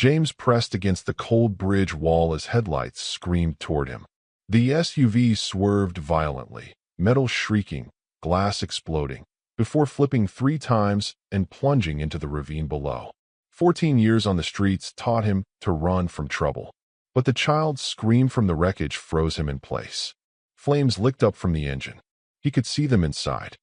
James pressed against the cold bridge wall as headlights screamed toward him. The SUV swerved violently, metal shrieking, glass exploding, before flipping 3 times and plunging into the ravine below. 14 years on the streets taught him to run from trouble. But the child's scream from the wreckage froze him in place. Flames licked up from the engine. He could see them inside.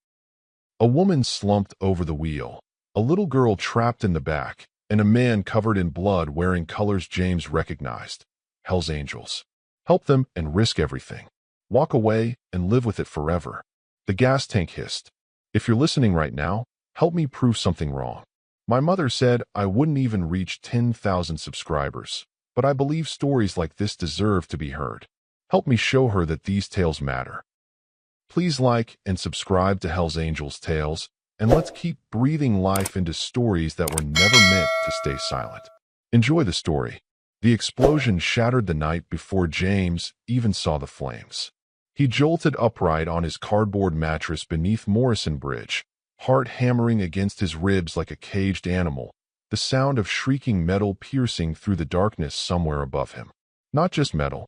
A woman slumped over the wheel, a little girl trapped in the back, and a man covered in blood wearing colors James recognized. Hell's Angels. Help them and risk everything. Walk away and live with it forever. The gas tank hissed. If you're listening right now, help me prove something wrong. My mother said I wouldn't even reach 10,000 subscribers, but I believe stories like this deserve to be heard. Help me show her that these tales matter. Please like and subscribe to Hell's Angels Tales, and let's keep breathing life into stories that were never meant to stay silent. Enjoy the story. The explosion shattered the night before James even saw the flames. He jolted upright on his cardboard mattress beneath Morrison Bridge, heart hammering against his ribs like a caged animal, the sound of shrieking metal piercing through the darkness somewhere above him. Not just metal.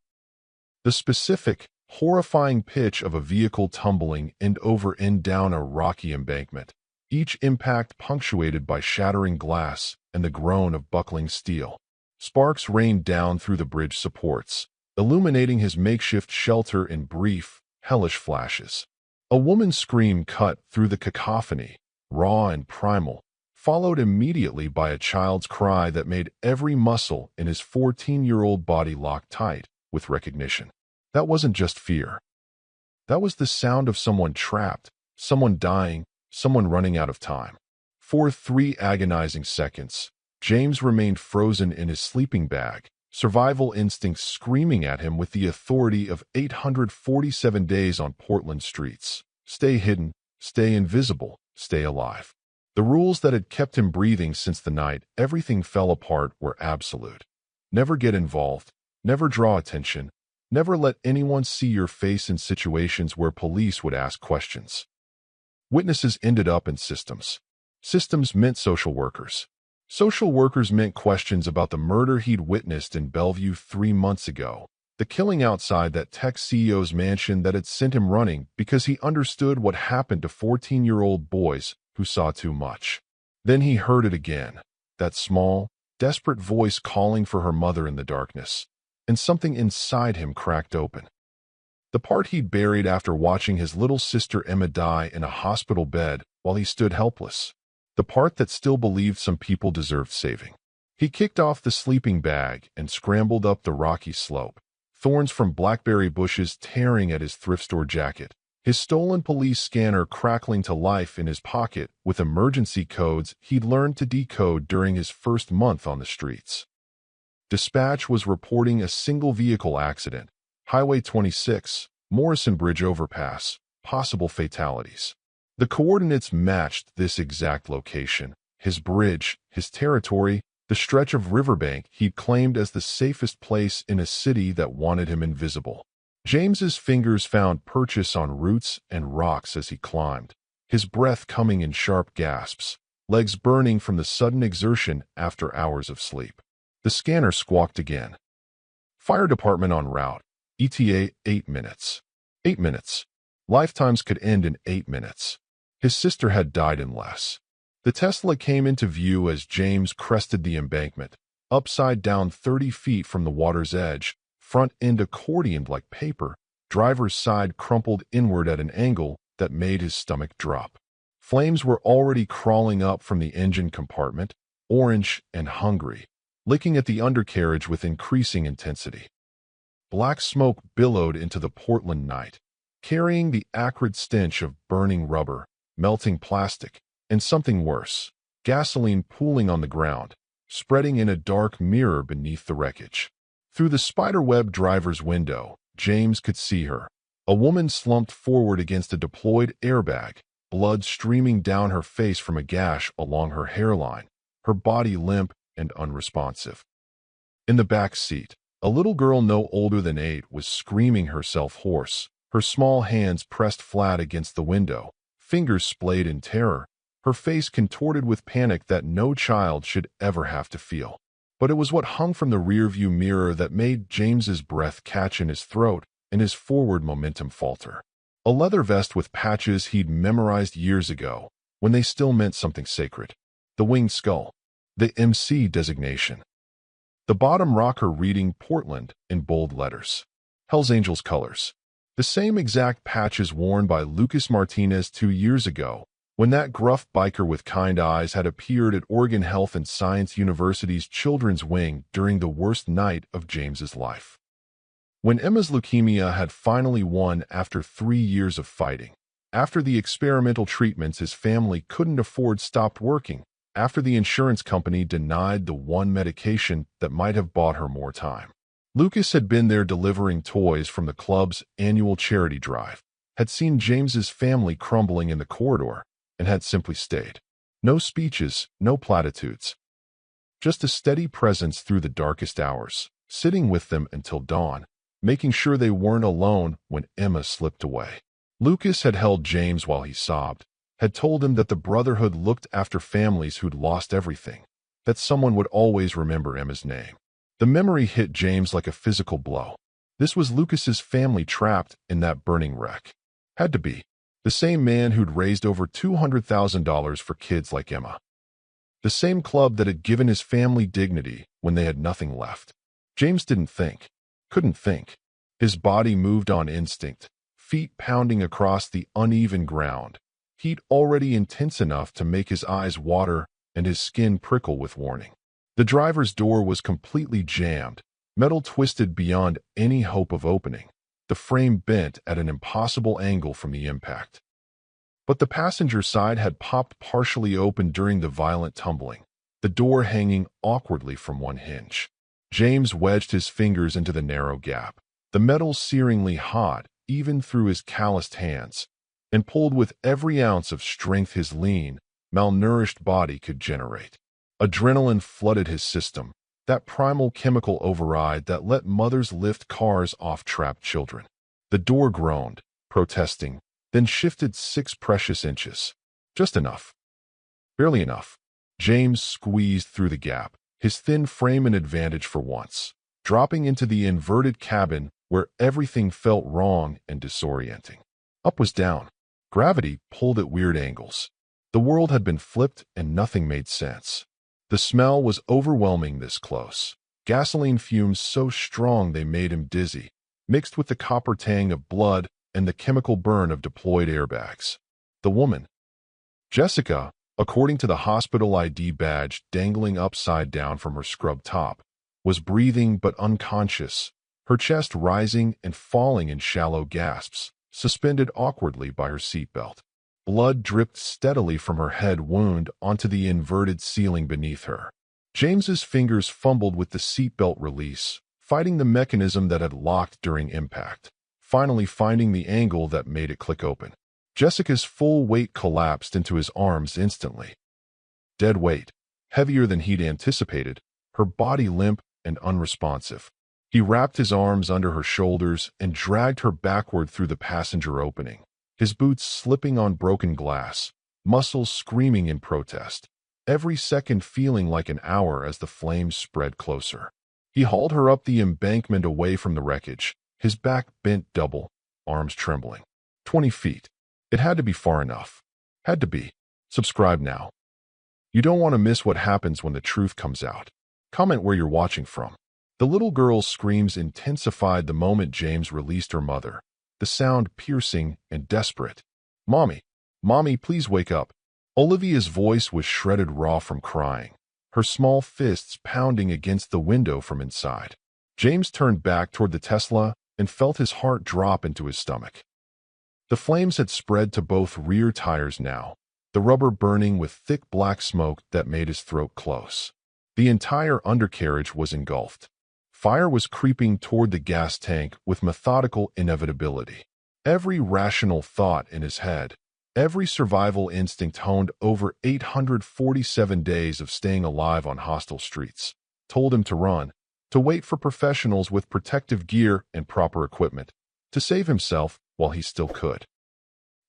The specific, horrifying pitch of a vehicle tumbling end over end down a rocky embankment, each impact punctuated by shattering glass and the groan of buckling steel. Sparks rained down through the bridge supports, illuminating his makeshift shelter in brief, hellish flashes. A woman's scream cut through the cacophony, raw and primal, followed immediately by a child's cry that made every muscle in his 14-year-old body lock tight with recognition. That wasn't just fear. That was the sound of someone trapped, someone dying, someone running out of time. For 3 agonizing seconds, James remained frozen in his sleeping bag, survival instincts screaming at him with the authority of 847 days on Portland streets. Stay hidden, stay invisible, stay alive. The rules that had kept him breathing since the night everything fell apart were absolute. Never get involved, never draw attention, never let anyone see your face in situations where police would ask questions. Witnesses ended up in systems. Systems meant social workers. Social workers meant questions about the murder he'd witnessed in Bellevue 3 months ago, the killing outside that tech CEO's mansion that had sent him running because he understood what happened to 14-year-old boys who saw too much. Then he heard it again, that small, desperate voice calling for her mother in the darkness, and something inside him cracked open. The part he'd buried after watching his little sister Emma die in a hospital bed while he stood helpless. The part that still believed some people deserved saving. He kicked off the sleeping bag and scrambled up the rocky slope, thorns from blackberry bushes tearing at his thrift store jacket, his stolen police scanner crackling to life in his pocket with emergency codes he'd learned to decode during his first month on the streets. Dispatch was reporting a single vehicle accident, Highway 26, Morrison Bridge overpass, possible fatalities. The coordinates matched this exact location, his bridge, his territory, the stretch of riverbank he'd claimed as the safest place in a city that wanted him invisible. James's fingers found purchase on roots and rocks as he climbed, his breath coming in sharp gasps, legs burning from the sudden exertion after hours of sleep. The scanner squawked again. Fire department en route. ETA 8 minutes. 8 minutes. Lifetimes could end in 8 minutes. His sister had died in less. The Tesla came into view as James crested the embankment, upside down 30 feet from the water's edge, front end accordioned like paper, driver's side crumpled inward at an angle that made his stomach drop. Flames were already crawling up from the engine compartment, orange and hungry, licking at the undercarriage with increasing intensity. Black smoke billowed into the Portland night, carrying the acrid stench of burning rubber, melting plastic, and something worse, gasoline pooling on the ground, spreading in a dark mirror beneath the wreckage. Through the spiderweb driver's window, James could see her, a woman slumped forward against a deployed airbag, blood streaming down her face from a gash along her hairline, her body limp and unresponsive. In the back seat, a little girl no older than 8 was screaming herself hoarse, her small hands pressed flat against the window, fingers splayed in terror, her face contorted with panic that no child should ever have to feel. But it was what hung from the rearview mirror that made James's breath catch in his throat and his forward momentum falter. A leather vest with patches he'd memorized years ago, when they still meant something sacred. The winged skull. The MC designation. The bottom rocker reading Portland in bold letters. Hell's Angels colors. The same exact patches worn by Lucas Martinez 2 years ago, when that gruff biker with kind eyes had appeared at Oregon Health and Science University's Children's Wing during the worst night of James's life. When Emma's leukemia had finally won after 3 years of fighting, after the experimental treatments his family couldn't afford stopped working, after the insurance company denied the one medication that might have bought her more time. Lucas had been there delivering toys from the club's annual charity drive, had seen James's family crumbling in the corridor, and had simply stayed. No speeches, no platitudes. Just a steady presence through the darkest hours, sitting with them until dawn, making sure they weren't alone when Emma slipped away. Lucas had held James while he sobbed, had told him that the Brotherhood looked after families who'd lost everything, that someone would always remember Emma's name. The memory hit James like a physical blow. This was Lucas's family trapped in that burning wreck. Had to be. The same man who'd raised over $200,000 for kids like Emma. The same club that had given his family dignity when they had nothing left. James didn't think. Couldn't think. His body moved on instinct, feet pounding across the uneven ground, heat already intense enough to make his eyes water and his skin prickle with warning. The driver's door was completely jammed, metal twisted beyond any hope of opening, the frame bent at an impossible angle from the impact. But the passenger side had popped partially open during the violent tumbling, the door hanging awkwardly from one hinge. James wedged his fingers into the narrow gap, the metal searingly hot even through his calloused hands, and pulled with every ounce of strength his lean, malnourished body could generate. Adrenaline flooded his system, that primal chemical override that let mothers lift cars off trapped children. The door groaned, protesting, then shifted 6 precious inches. Just enough. Barely enough. James squeezed through the gap, his thin frame an advantage for once, dropping into the inverted cabin where everything felt wrong and disorienting. Up was down. Gravity pulled at weird angles. The world had been flipped and nothing made sense. The smell was overwhelming this close. Gasoline fumes so strong they made him dizzy, mixed with the copper tang of blood and the chemical burn of deployed airbags. The woman, Jessica, according to the hospital ID badge dangling upside down from her scrub top, was breathing but unconscious, her chest rising and falling in shallow gasps, suspended awkwardly by her seatbelt. Blood dripped steadily from her head wound onto the inverted ceiling beneath her. James's fingers fumbled with the seatbelt release, fighting the mechanism that had locked during impact, finally finding the angle that made it click open. Jessica's full weight collapsed into his arms instantly. Dead weight, heavier than he'd anticipated, her body limp and unresponsive. He wrapped his arms under her shoulders and dragged her backward through the passenger opening, his boots slipping on broken glass, muscles screaming in protest, every second feeling like an hour as the flames spread closer. He hauled her up the embankment away from the wreckage, his back bent double, arms trembling. 20 feet. It had to be far enough. Had to be. Subscribe now. You don't want to miss what happens when the truth comes out. Comment where you're watching from. The little girl's screams intensified the moment James released her mother, the sound piercing and desperate. Mommy, Mommy, please wake up. Olivia's voice was shredded raw from crying, her small fists pounding against the window from inside. James turned back toward the Tesla and felt his heart drop into his stomach. The flames had spread to both rear tires now, the rubber burning with thick black smoke that made his throat close. The entire undercarriage was engulfed. Fire was creeping toward the gas tank with methodical inevitability. Every rational thought in his head, every survival instinct honed over 847 days of staying alive on hostile streets, told him to run, to wait for professionals with protective gear and proper equipment, to save himself while he still could.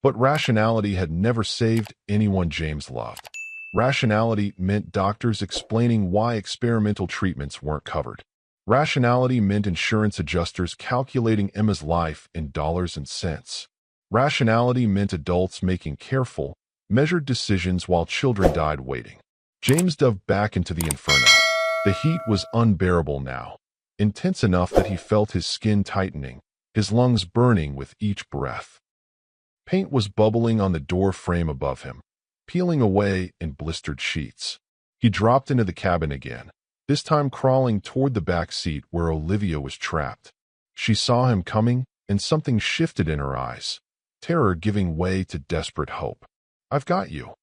But rationality had never saved anyone James loved. Rationality meant doctors explaining why experimental treatments weren't covered. Rationality meant insurance adjusters calculating Emma's life in dollars and cents. Rationality meant adults making careful, measured decisions while children died waiting. James dove back into the inferno. The heat was unbearable now, intense enough that he felt his skin tightening, his lungs burning with each breath. Paint was bubbling on the door frame above him, peeling away in blistered sheets. He dropped into the cabin again, this time crawling toward the back seat where Olivia was trapped. She saw him coming, and something shifted in her eyes, terror giving way to desperate hope. "I've got you,"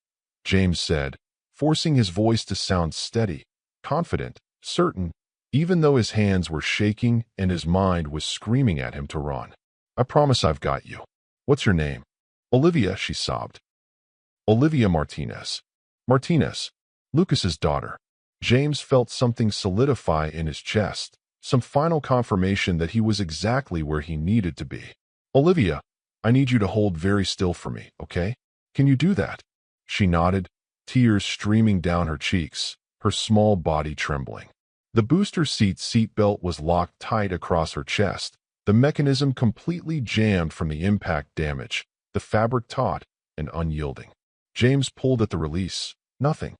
James said, forcing his voice to sound steady, confident, certain, even though his hands were shaking and his mind was screaming at him to run. "I promise I've got you. What's your name?" "Olivia," she sobbed. "Olivia Martinez." Martinez, Lucas's daughter. James felt something solidify in his chest, some final confirmation that he was exactly where he needed to be. "Olivia, I need you to hold very still for me, okay? Can you do that?" She nodded, tears streaming down her cheeks, her small body trembling. The booster seatbelt was locked tight across her chest, the mechanism completely jammed from the impact damage, the fabric taut and unyielding. James pulled at the release. Nothing.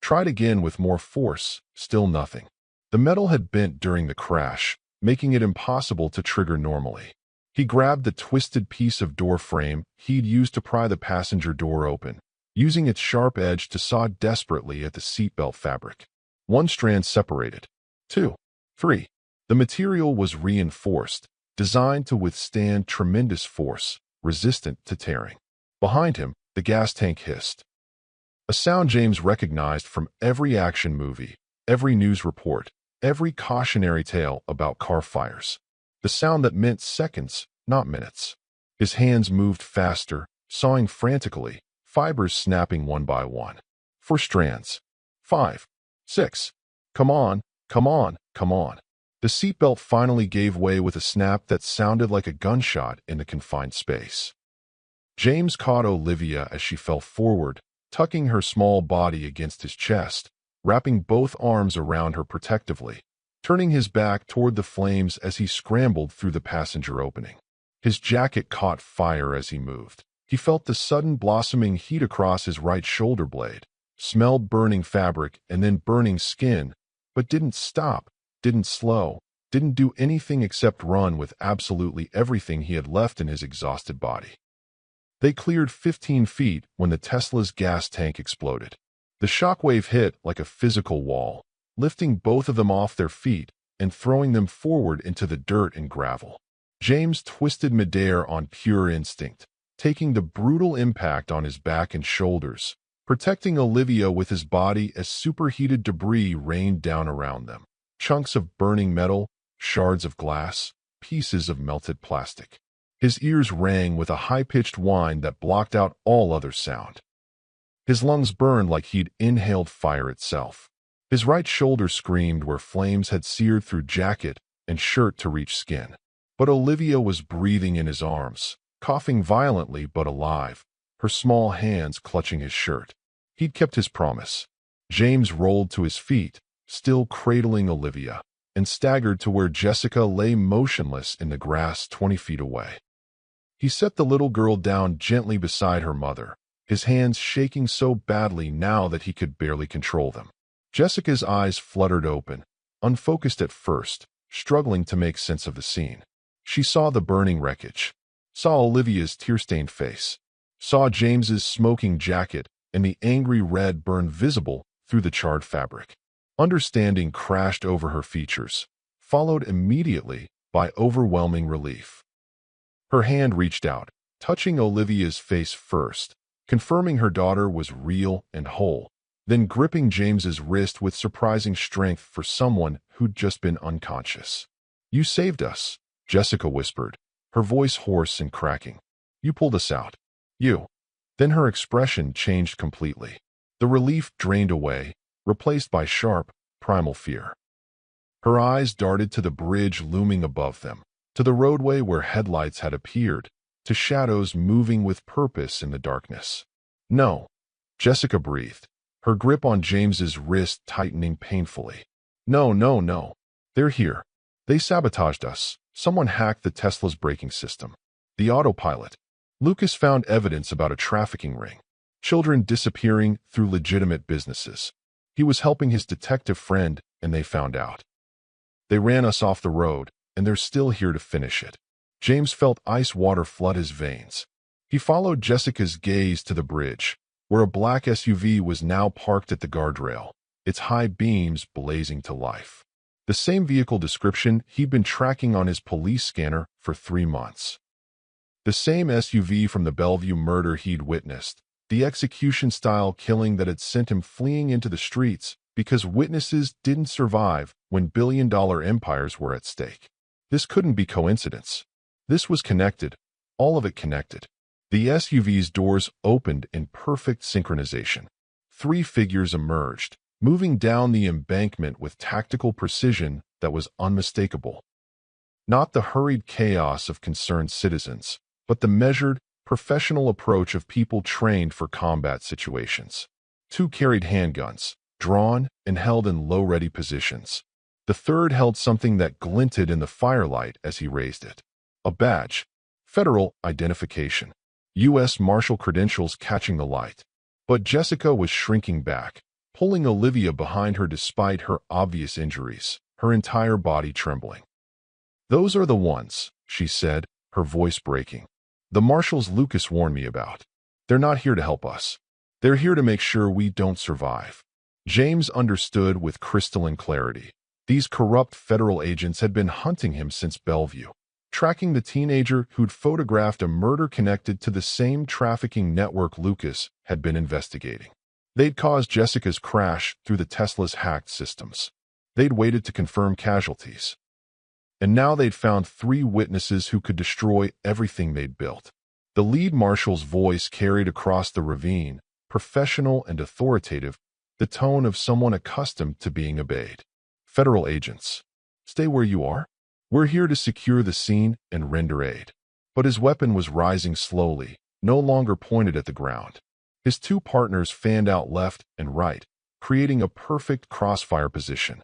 Tried again with more force, still nothing. The metal had bent during the crash, making it impossible to trigger normally. He grabbed the twisted piece of door frame he'd used to pry the passenger door open, using its sharp edge to saw desperately at the seatbelt fabric. One strand separated. 2, 3. The material was reinforced, designed to withstand tremendous force, resistant to tearing. Behind him, the gas tank hissed. A sound James recognized from every action movie, every news report, every cautionary tale about car fires. The sound that meant seconds, not minutes. His hands moved faster, sawing frantically, fibers snapping one by one. 4 strands. 5. 6. Come on, come on, come on. The seatbelt finally gave way with a snap that sounded like a gunshot in the confined space. James caught Olivia as she fell forward, tucking her small body against his chest, wrapping both arms around her protectively, turning his back toward the flames as he scrambled through the passenger opening. His jacket caught fire as he moved. He felt the sudden blossoming heat across his right shoulder blade, smelled burning fabric and then burning skin, but didn't stop, didn't slow, didn't do anything except run with absolutely everything he had left in his exhausted body. They cleared 15 feet when the Tesla's gas tank exploded. The shockwave hit like a physical wall, lifting both of them off their feet and throwing them forward into the dirt and gravel. James twisted midair on pure instinct, taking the brutal impact on his back and shoulders, protecting Olivia with his body as superheated debris rained down around them. Chunks of burning metal, shards of glass, pieces of melted plastic. His ears rang with a high-pitched whine that blocked out all other sound. His lungs burned like he'd inhaled fire itself. His right shoulder screamed where flames had seared through jacket and shirt to reach skin. But Olivia was breathing in his arms, coughing violently but alive, her small hands clutching his shirt. He'd kept his promise. James rolled to his feet, still cradling Olivia, and staggered to where Jessica lay motionless in the grass 20 feet away. He set the little girl down gently beside her mother, his hands shaking so badly now that he could barely control them. Jessica's eyes fluttered open, unfocused at first, struggling to make sense of the scene. She saw the burning wreckage, saw Olivia's tear-stained face, saw James's smoking jacket and the angry red burn visible through the charred fabric. Understanding crashed over her features, followed immediately by overwhelming relief. Her hand reached out, touching Olivia's face first, confirming her daughter was real and whole, then gripping James's wrist with surprising strength for someone who'd just been unconscious. "You saved us," Jessica whispered, her voice hoarse and cracking. "You pulled us out. You." Then her expression changed completely. The relief drained away, replaced by sharp, primal fear. Her eyes darted to the bridge looming above them, to the roadway where headlights had appeared, to shadows moving with purpose in the darkness. "No," Jessica breathed. her grip on James's wrist tightening painfully. No, no, no. They're here. They sabotaged us. Someone hacked the Tesla's braking system. The autopilot. Lucas found evidence about a trafficking ring. Children disappearing through legitimate businesses. He was helping his detective friend, and they found out. They ran us off the road, and they're still here to finish it. James felt ice water flood his veins. He followed Jessica's gaze to the bridge, where a black SUV was now parked at the guardrail, its high beams blazing to life. The same vehicle description he'd been tracking on his police scanner for 3 months. The same SUV from the Bellevue murder he'd witnessed, the execution-style killing that had sent him fleeing into the streets because witnesses didn't survive when billion-dollar empires were at stake. This couldn't be coincidence. This was connected, all of it connected. The SUV's doors opened in perfect synchronization. 3 figures emerged, moving down the embankment with tactical precision that was unmistakable. Not the hurried chaos of concerned citizens, but the measured, professional approach of people trained for combat situations. 2 carried handguns, drawn and held in low-ready positions. The third held something that glinted in the firelight as he raised it. A badge. Federal identification. U.S. Marshal credentials catching the light. But Jessica was shrinking back, pulling Olivia behind her despite her obvious injuries, her entire body trembling. "Those are the ones," she said, her voice breaking. "The marshals Lucas warned me about. They're not here to help us. They're here to make sure we don't survive." James understood with crystalline clarity. These corrupt federal agents had been hunting him since Bellevue, tracking the teenager who'd photographed a murder connected to the same trafficking network Lucas had been investigating. They'd caused Jessica's crash through the Tesla's hacked systems. They'd waited to confirm casualties. And now they'd found 3 witnesses who could destroy everything they'd built. The lead marshal's voice carried across the ravine, professional and authoritative, the tone of someone accustomed to being obeyed. "Federal agents, stay where you are. We're here to secure the scene and render aid." But his weapon was rising slowly, no longer pointed at the ground. His 2 partners fanned out left and right, creating a perfect crossfire position.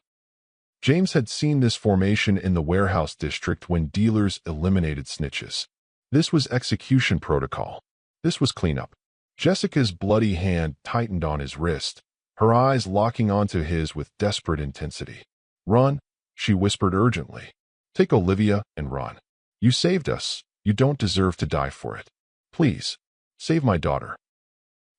James had seen this formation in the warehouse district when dealers eliminated snitches. This was execution protocol. This was cleanup. Jessica's bloody hand tightened on his wrist, her eyes locking onto his with desperate intensity. "Run," she whispered urgently. "Take Olivia and run. You saved us. You don't deserve to die for it. Please, save my daughter."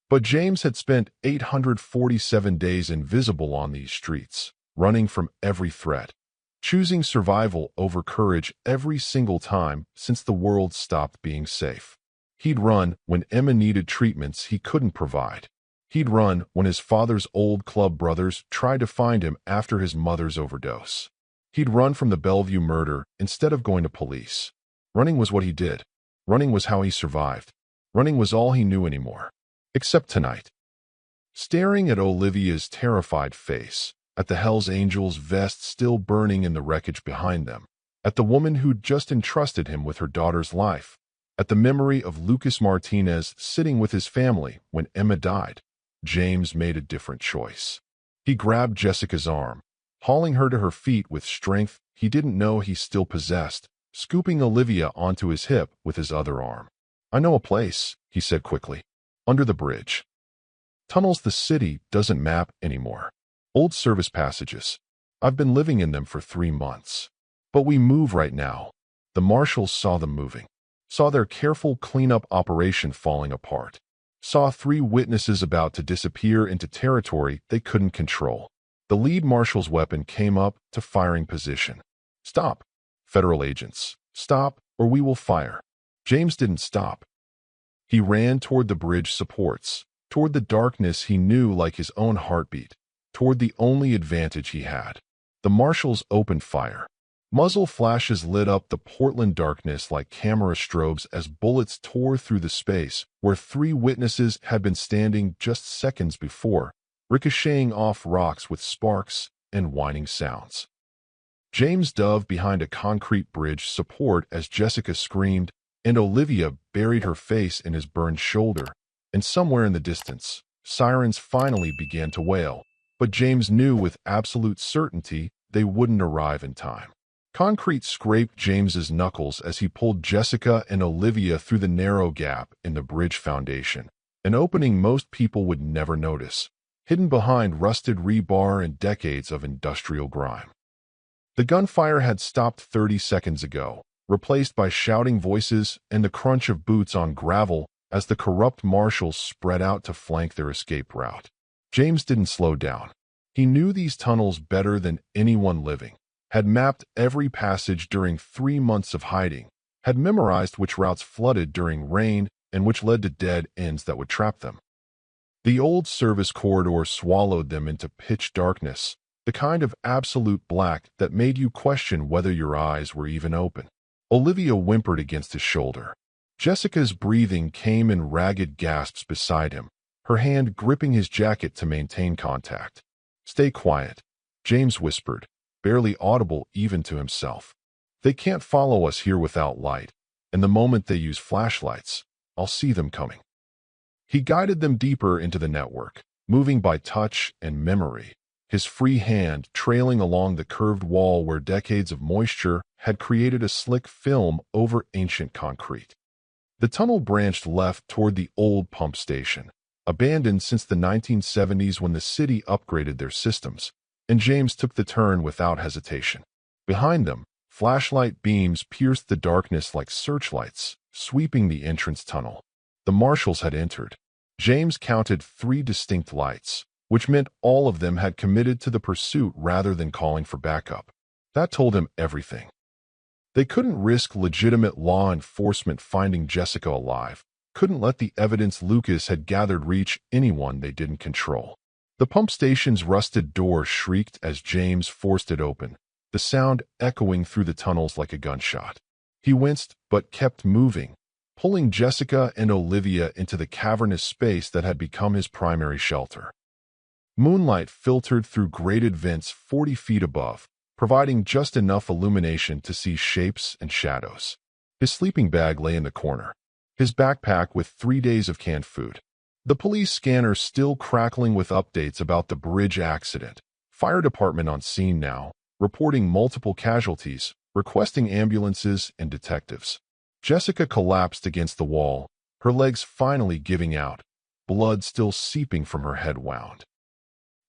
But James had spent 847 days invisible on these streets, running from every threat, choosing survival over courage every single time since the world stopped being safe. He'd run when Emma needed treatments he couldn't provide. He'd run when his father's old club brothers tried to find him after his mother's overdose. He'd run from the Bellevue murder instead of going to police. Running was what he did. Running was how he survived. Running was all he knew anymore. Except tonight. Staring at Olivia's terrified face, at the Hells Angels vest still burning in the wreckage behind them, at the woman who'd just entrusted him with her daughter's life, at the memory of Lucas Martinez sitting with his family when Emma died, James made a different choice. He grabbed Jessica's arm, hauling her to her feet with strength he didn't know he still possessed, scooping Olivia onto his hip with his other arm. "I know a place," he said quickly. "Under the bridge. Tunnels the city doesn't map anymore. Old service passages. I've been living in them for 3 months. But we move right now." The marshals saw them moving, saw their careful cleanup operation falling apart, saw 3 witnesses about to disappear into territory they couldn't control. The lead marshal's weapon came up to firing position. "Stop, federal agents. Stop, or we will fire." James didn't stop. He ran toward the bridge supports, toward the darkness he knew like his own heartbeat, toward the only advantage he had. The marshals opened fire. Muzzle flashes lit up the Portland darkness like camera strobes as bullets tore through the space where 3 witnesses had been standing just seconds before, ricocheting off rocks with sparks and whining sounds. James dove behind a concrete bridge support as Jessica screamed, and Olivia buried her face in his burned shoulder, and somewhere in the distance, Sirens finally began to wail, but James knew with absolute certainty they wouldn't arrive in time. Concrete scraped James's knuckles as he pulled Jessica and Olivia through the narrow gap in the bridge foundation, an opening most people would never notice, hidden behind rusted rebar and decades of industrial grime. The gunfire had stopped 30 seconds ago, replaced by shouting voices and the crunch of boots on gravel as the corrupt marshals spread out to flank their escape route. James didn't slow down. He knew these tunnels better than anyone living, had mapped every passage during 3 months of hiding, had memorized which routes flooded during rain and which led to dead ends that would trap them. The old service corridor swallowed them into pitch darkness, the kind of absolute black that made you question whether your eyes were even open. Olivia whimpered against his shoulder. Jessica's breathing came in ragged gasps beside him, her hand gripping his jacket to maintain contact. "Stay quiet," James whispered, barely audible even to himself. "They can't follow us here without light, and the moment they use flashlights, I'll see them coming." He guided them deeper into the network, moving by touch and memory, his free hand trailing along the curved wall where decades of moisture had created a slick film over ancient concrete. The tunnel branched left toward the old pump station, abandoned since the 1970s when the city upgraded their systems, and James took the turn without hesitation. Behind them, flashlight beams pierced the darkness like searchlights, sweeping the entrance tunnel. The marshals had entered. James counted 3 distinct lights, which meant all of them had committed to the pursuit rather than calling for backup. That told him everything. They couldn't risk legitimate law enforcement finding Jessica alive, couldn't let the evidence Lucas had gathered reach anyone they didn't control. The pump station's rusted door shrieked as James forced it open, the sound echoing through the tunnels like a gunshot. He winced but kept moving, pulling Jessica and Olivia into the cavernous space that had become his primary shelter. Moonlight filtered through grated vents 40 feet above, providing just enough illumination to see shapes and shadows. His sleeping bag lay in the corner, his backpack with 3 days of canned food. The police scanner still crackling with updates about the bridge accident. Fire department on scene now, reporting multiple casualties, requesting ambulances and detectives. Jessica collapsed against the wall, her legs finally giving out, blood still seeping from her head wound.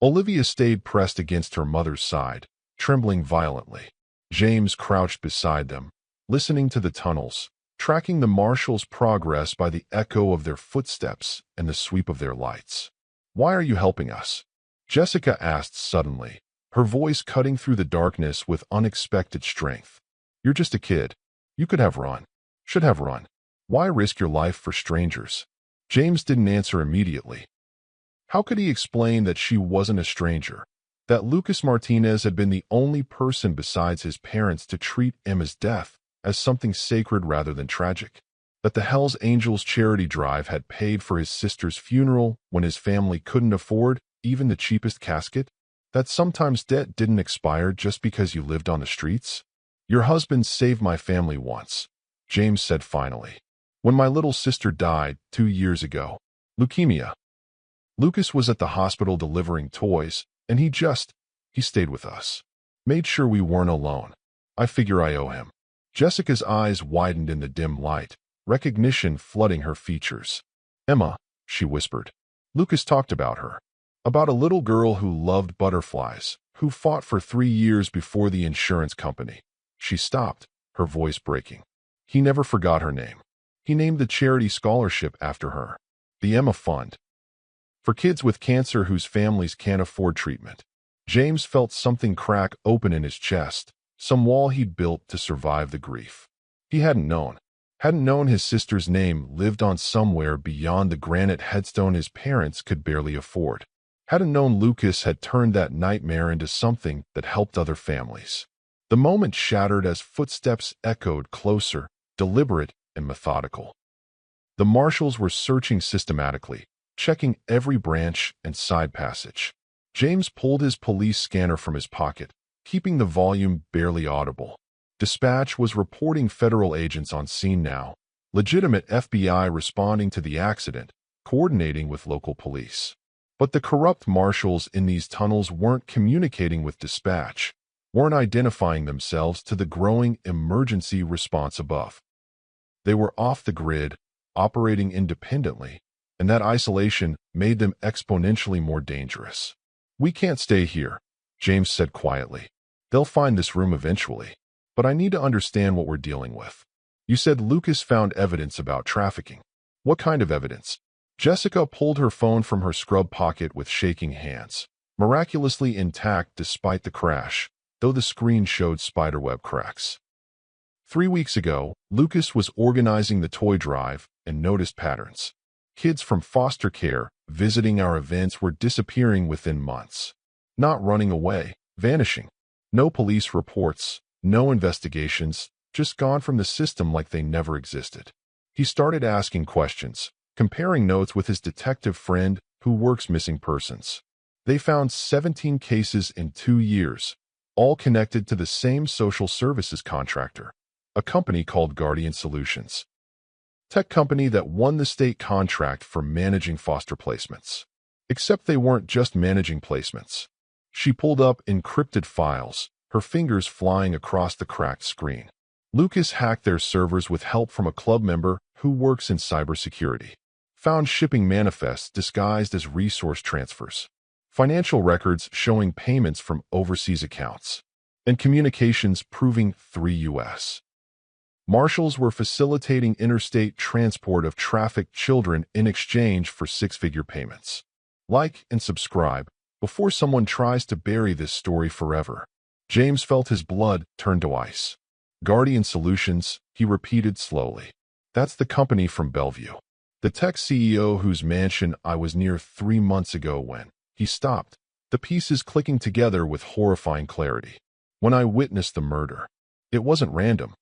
Olivia stayed pressed against her mother's side, trembling violently. James crouched beside them, listening to the tunnels, tracking the marshals' progress by the echo of their footsteps and the sweep of their lights. "Why are you helping us?" Jessica asked suddenly, her voice cutting through the darkness with unexpected strength. "You're just a kid. You could have run. Should have run. Why risk your life for strangers?" James didn't answer immediately. How could he explain that she wasn't a stranger? That Lucas Martinez had been the only person besides his parents to treat Emma's death as something sacred rather than tragic? That the Hells Angels charity drive had paid for his sister's funeral when his family couldn't afford even the cheapest casket? That sometimes debt didn't expire just because you lived on the streets? "Your husband saved my family once," James said finally. "When my little sister died 2 years ago. Leukemia. Lucas was at the hospital delivering toys, and he stayed with us. Made sure we weren't alone. I figure I owe him." Jessica's eyes widened in the dim light, recognition flooding her features. "Emma," she whispered. "Lucas talked about her. About a little girl who loved butterflies, who fought for 3 years before the insurance company." She stopped, her voice breaking. "He never forgot her name. He named the charity scholarship after her. The Emma Fund. For kids with cancer whose families can't afford treatment." James felt something crack open in his chest, some wall he'd built to survive the grief. He hadn't known his sister's name lived on somewhere beyond the granite headstone his parents could barely afford. Hadn't known Lucas had turned that nightmare into something that helped other families. The moment shattered as footsteps echoed closer, deliberate and methodical. The marshals were searching systematically, checking every branch and side passage. James pulled his police scanner from his pocket, keeping the volume barely audible. Dispatch was reporting federal agents on scene now, legitimate FBI responding to the accident, coordinating with local police. But the corrupt marshals in these tunnels weren't communicating with dispatch, weren't identifying themselves to the growing emergency response above. They were off the grid, operating independently, and that isolation made them exponentially more dangerous. "We can't stay here," James said quietly. "They'll find this room eventually, but I need to understand what we're dealing with." "You said Lucas found evidence about trafficking. What kind of evidence?" Jessica pulled her phone from her scrub pocket with shaking hands, miraculously intact despite the crash, though the screen showed spiderweb cracks. 3 weeks ago, Lucas was organizing the toy drive and noticed patterns. Kids from foster care visiting our events were disappearing within months. Not running away, vanishing. No police reports, no investigations, just gone from the system like they never existed. He started asking questions, comparing notes with his detective friend who works missing persons. They found 17 cases in 2 years, all connected to the same social services contractor, a company called Guardian Solutions. Tech company that won the state contract for managing foster placements. Except they weren't just managing placements. She pulled up encrypted files, her fingers flying across the cracked screen. Lucas hacked their servers with help from a club member who works in cybersecurity. Found shipping manifests disguised as resource transfers. Financial records showing payments from overseas accounts. And communications proving 3 U.S. Marshals were facilitating interstate transport of trafficked children in exchange for 6-figure payments. Like and subscribe before someone tries to bury this story forever. James felt his blood turn to ice. Guardian Solutions, he repeated slowly. That's the company from Bellevue. The tech CEO whose mansion I was near 3 months ago when he stopped, the pieces clicking together with horrifying clarity. When I witnessed the murder, it wasn't random.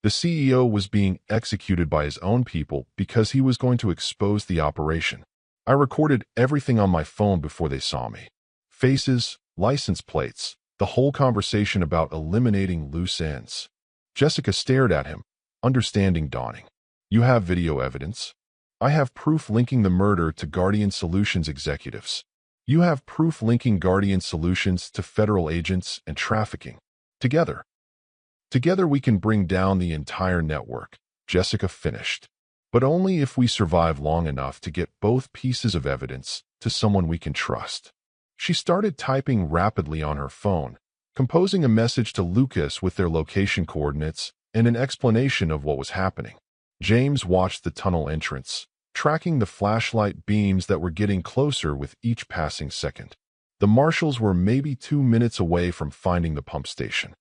The CEO was being executed by his own people because he was going to expose the operation. I recorded everything on my phone before they saw me. Faces, license plates, the whole conversation about eliminating loose ends. Jessica stared at him, understanding dawning. "You have video evidence?" "I have proof linking the murder to Guardian Solutions executives." "You have proof linking Guardian Solutions to federal agents and trafficking." Together we can bring down the entire network," Jessica finished. "But only if we survive long enough to get both pieces of evidence to someone we can trust." She started typing rapidly on her phone, composing a message to Lucas with their location coordinates and an explanation of what was happening. James watched the tunnel entrance, tracking the flashlight beams that were getting closer with each passing second. The marshals were maybe 2 minutes away from finding the pump station.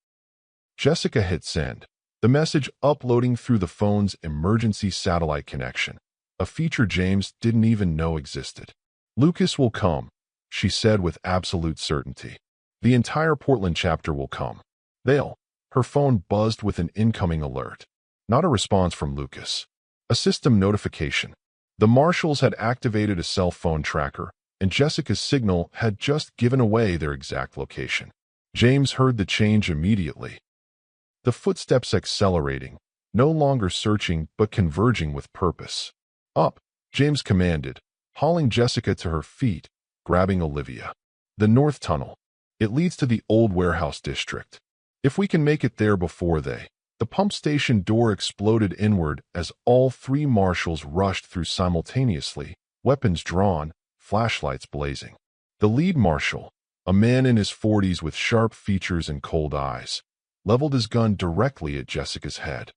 Jessica hit send, the message uploading through the phone's emergency satellite connection, a feature James didn't even know existed. "Lucas will come," she said with absolute certainty. "The entire Portland chapter will come. They'll." Her phone buzzed with an incoming alert. Not a response from Lucas. A system notification. The marshals had activated a cell phone tracker, and Jessica's signal had just given away their exact location. James heard the change immediately. The footsteps accelerating, no longer searching but converging with purpose. "Up," James commanded, hauling Jessica to her feet, grabbing Olivia. "The North Tunnel. It leads to the old warehouse district. If we can make it there before they..." The pump station door exploded inward as all 3 marshals rushed through simultaneously, weapons drawn, flashlights blazing. The lead marshal, a man in his 40s with sharp features and cold eyes, leveled his gun directly at Jessica's head.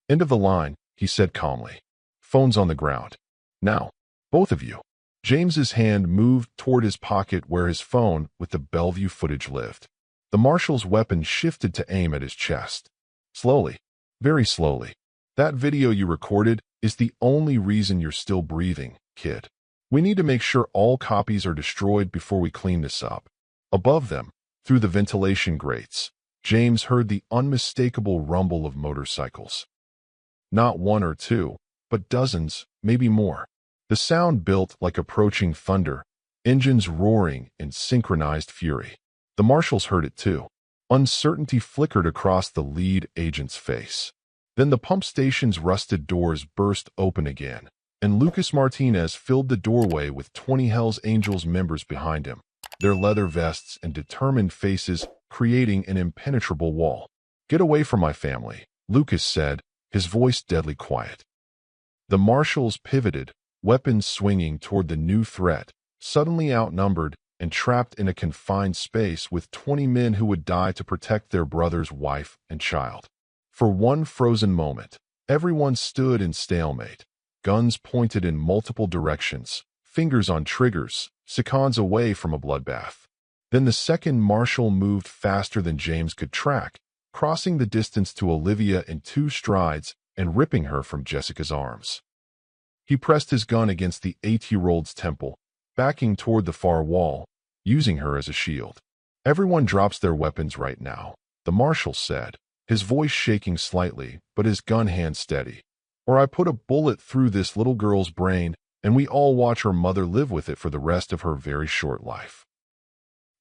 "End of the line," he said calmly. "Phone's on the ground. Now, both of you." James's hand moved toward his pocket where his phone with the Bellevue footage lived. The marshal's weapon shifted to aim at his chest. "Slowly, very slowly. That video you recorded is the only reason you're still breathing, kid. We need to make sure all copies are destroyed before we clean this up." Above them, through the ventilation grates, James heard the unmistakable rumble of motorcycles. Not 1 or 2, but dozens, maybe more. The sound built like approaching thunder, engines roaring in synchronized fury. The marshals heard it too. Uncertainty flickered across the lead agent's face. Then the pump station's rusted doors burst open again, and Lucas Martinez filled the doorway with 20 Hells Angels members behind him, their leather vests and determined faces creating an impenetrable wall. "Get away from my family," Lucas said, his voice deadly quiet. The marshals pivoted, weapons swinging toward the new threat, suddenly outnumbered and trapped in a confined space with 20 men who would die to protect their brother's wife and child. For one frozen moment, everyone stood in stalemate, guns pointed in multiple directions, fingers on triggers, seconds away from a bloodbath. Then the second marshal moved faster than James could track, crossing the distance to Olivia in 2 strides and ripping her from Jessica's arms. He pressed his gun against the 8-year-old's temple, backing toward the far wall, using her as a shield. "Everyone drops their weapons right now," the marshal said, his voice shaking slightly, but his gun hand steady. "Or I put a bullet through this little girl's brain, and we all watch her mother live with it for the rest of her very short life."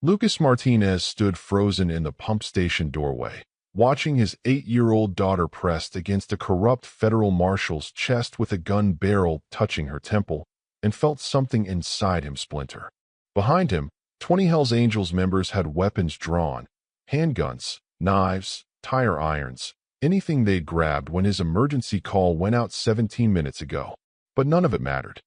Lucas Martinez stood frozen in the pump station doorway, watching his 8-year-old daughter pressed against a corrupt federal marshal's chest with a gun barrel touching her temple, and felt something inside him splinter. Behind him, 20 Hells Angels members had weapons drawn, handguns, knives, tire irons, anything they'd grabbed when his emergency call went out 17 minutes ago. But none of it mattered.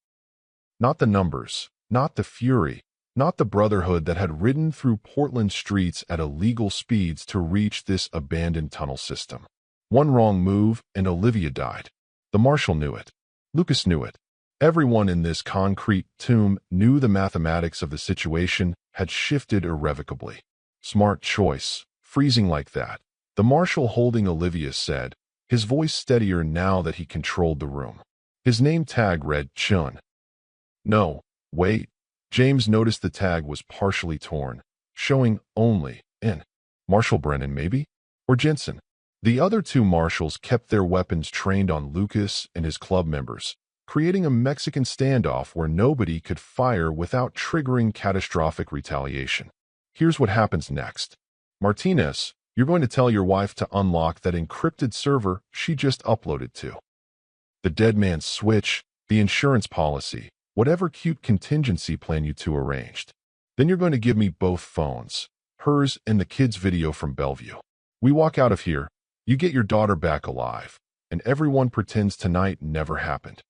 Not the numbers, not the fury, not the Brotherhood that had ridden through Portland streets at illegal speeds to reach this abandoned tunnel system. One wrong move and Olivia died. The marshal knew it. Lucas knew it. Everyone in this concrete tomb knew the mathematics of the situation had shifted irrevocably. "Smart choice, freezing like that," the marshal holding Olivia said, his voice steadier now that he controlled the room. His name tag read Chun. "No, wait." James noticed the tag was partially torn, showing only N. Marshal Brennan, maybe? Or Jensen. The other 2 marshals kept their weapons trained on Lucas and his club members, creating a Mexican standoff where nobody could fire without triggering catastrophic retaliation. Here's what happens next. "Martinez, you're going to tell your wife to unlock that encrypted server she just uploaded to. The dead man's switch, the insurance policy, whatever cute contingency plan you 2 arranged. Then you're going to give me both phones, hers and the kid's video from Bellevue. We walk out of here, you get your daughter back alive, and everyone pretends tonight never happened."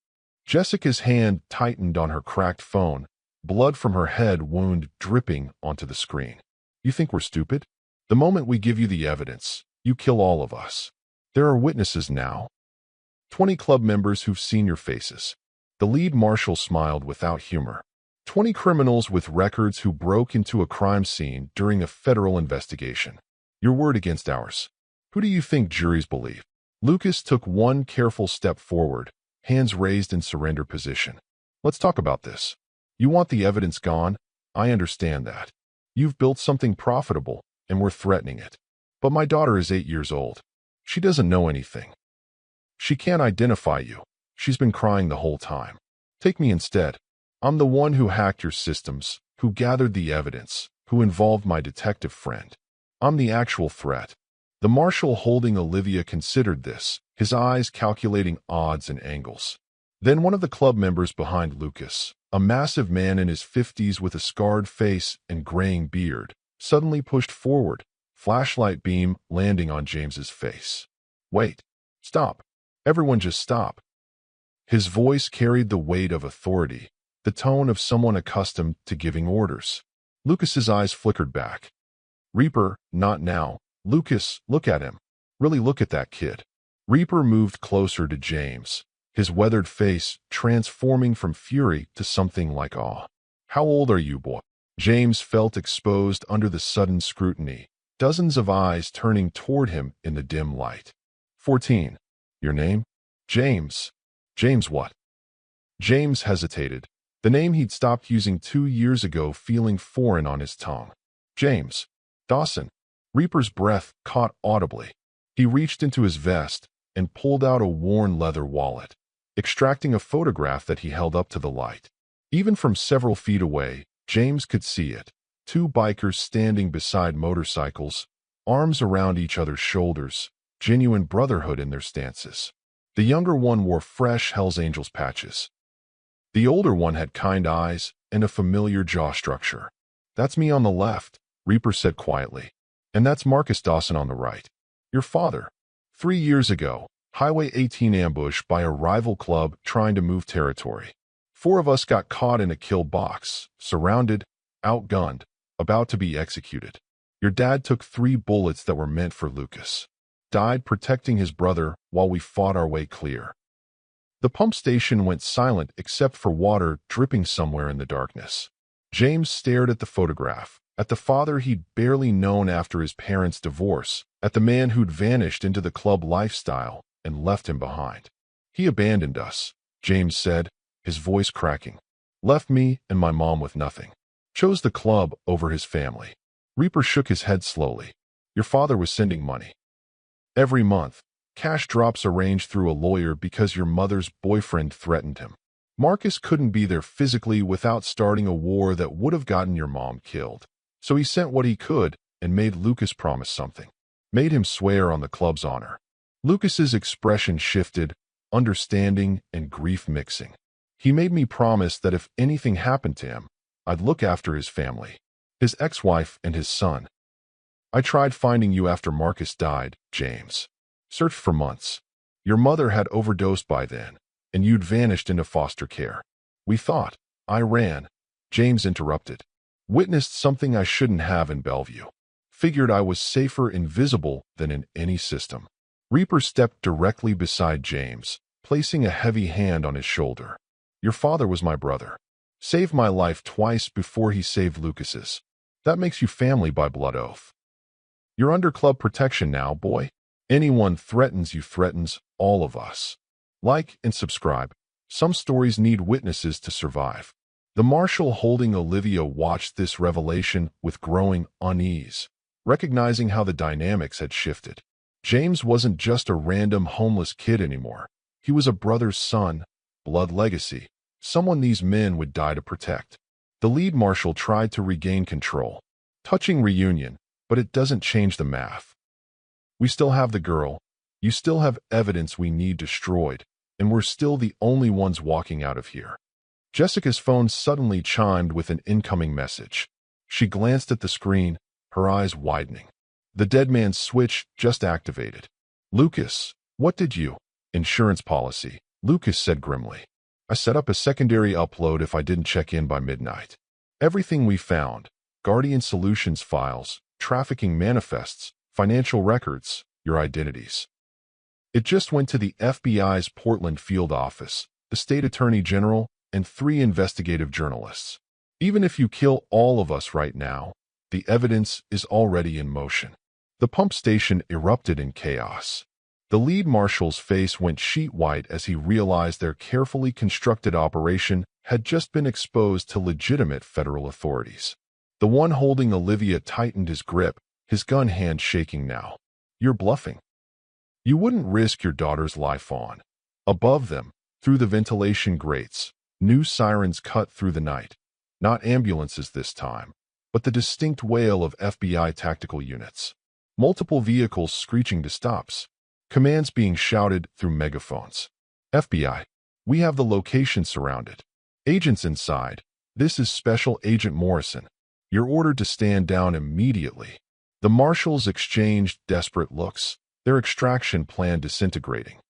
Jessica's hand tightened on her cracked phone, blood from her head wound dripping onto the screen. "You think we're stupid? The moment we give you the evidence, you kill all of us. There are witnesses now. 20 club members who've seen your faces." The lead marshal smiled without humor. 20 criminals with records who broke into a crime scene during a federal investigation. Your word against ours. Who do you think juries believe? Lucas took one careful step forward, hands raised in surrender position. "Let's talk about this. You want the evidence gone? I understand that. You've built something profitable, and we're threatening it. But my daughter is 8 years old. She doesn't know anything. She can't identify you. She's been crying the whole time. Take me instead. I'm the one who hacked your systems, who gathered the evidence, who involved my detective friend. I'm the actual threat." The marshal holding Olivia considered this, his eyes calculating odds and angles. Then one of the club members behind Lucas, a massive man in his 50s with a scarred face and graying beard, suddenly pushed forward, flashlight beam landing on James's face. "Wait. Stop. Everyone just stop." His voice carried the weight of authority, the tone of someone accustomed to giving orders. Lucas's eyes flickered back. "Reaper, not now. Lucas, look at him. Really look at that kid." Reaper moved closer to James, his weathered face transforming from fury to something like awe. "How old are you, boy?" James felt exposed under the sudden scrutiny, dozens of eyes turning toward him in the dim light. 14. "Your name?" "James." "James what?" James hesitated, the name he'd stopped using 2 years ago feeling foreign on his tongue. "James Dawson." Reaper's breath caught audibly. He reached into his vest and pulled out a worn leather wallet, extracting a photograph that he held up to the light. Even from several feet away, James could see it. 2 bikers standing beside motorcycles, arms around each other's shoulders, genuine brotherhood in their stances. The younger one wore fresh Hells Angels patches. The older one had kind eyes and a familiar jaw structure. "That's me on the left," Reaper said quietly. "And that's Marcus Dawson on the right. Your father." 3 years ago, Highway 18 ambush by a rival club trying to move territory. 4 of us got caught in a kill box, surrounded, outgunned, about to be executed. Your dad took 3 bullets that were meant for Lucas. Died protecting his brother while we fought our way clear. The pump station went silent except for water dripping somewhere in the darkness. James stared at the photograph, at the father he'd barely known after his parents' divorce, at the man who'd vanished into the club lifestyle and left him behind. "He abandoned us," James said, his voice cracking. "Left me and my mom with nothing. Chose the club over his family." Reaper shook his head slowly. "Your father was sending money. Every month. Cash drops arranged through a lawyer because your mother's boyfriend threatened him. Marcus couldn't be there physically without starting a war that would have gotten your mom killed. So he sent what he could and made Lucas promise something. Made him swear on the club's honor." Lucas's expression shifted, understanding and grief mixing. "He made me promise that if anything happened to him, I'd look after his family, his ex-wife and his son. I tried finding you after Marcus died, James. Searched for months. Your mother had overdosed by then, and you'd vanished into foster care. We thought." "I ran," James interrupted. "Witnessed something I shouldn't have in Bellevue. Figured I was safer invisible than in any system." Reaper stepped directly beside James, placing a heavy hand on his shoulder. "Your father was my brother. Saved my life twice before he saved Lucas's. That makes you family by blood oath. You're under club protection now, boy. Anyone threatens you threatens all of us. Like and subscribe. Some stories need witnesses to survive." The marshal holding Olivia watched this revelation with growing unease, recognizing how the dynamics had shifted. James wasn't just a random homeless kid anymore. He was a brother's son, blood legacy, someone these men would die to protect. The lead marshal tried to regain control. "Touching reunion, but it doesn't change the math. We still have the girl, you still have evidence we need destroyed, and we're still the only ones walking out of here." Jessica's phone suddenly chimed with an incoming message. She glanced at the screen, her eyes widening. The dead man's switch just activated. "Lucas, what did you—" "Insurance policy," Lucas said grimly. "I set up a secondary upload if I didn't check in by midnight. Everything we found, Guardian Solutions files, trafficking manifests, financial records, your identities. It just went to the FBI's Portland field office, the state attorney general, and 3 investigative journalists. Even if you kill all of us right now, the evidence is already in motion." The pump station erupted in chaos. The lead marshal's face went sheet white as he realized their carefully constructed operation had just been exposed to legitimate federal authorities. The one holding Olivia tightened his grip, his gun hand shaking now. "You're bluffing. You wouldn't risk your daughter's life on." Above them, through the ventilation grates, new sirens cut through the night. Not ambulances this time, but the distinct wail of FBI tactical units. Multiple vehicles screeching to stops. Commands being shouted through megaphones. "FBI, we have the location surrounded. Agents inside. This is Special Agent Morrison. You're ordered to stand down immediately." The marshals exchanged desperate looks, their extraction plan disintegrating.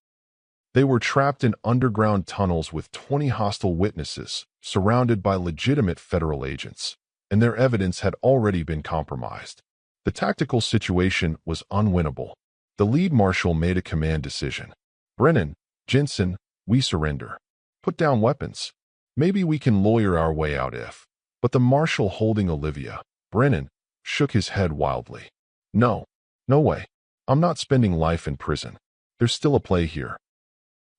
They were trapped in underground tunnels with 20 hostile witnesses, surrounded by legitimate federal agents, and their evidence had already been compromised. The tactical situation was unwinnable. The lead marshal made a command decision. "Brennan, Jensen, we surrender. Put down weapons. Maybe we can lawyer our way out if—" But the marshal holding Olivia, Brennan, shook his head wildly. "No. No way. I'm not spending life in prison. There's still a play here."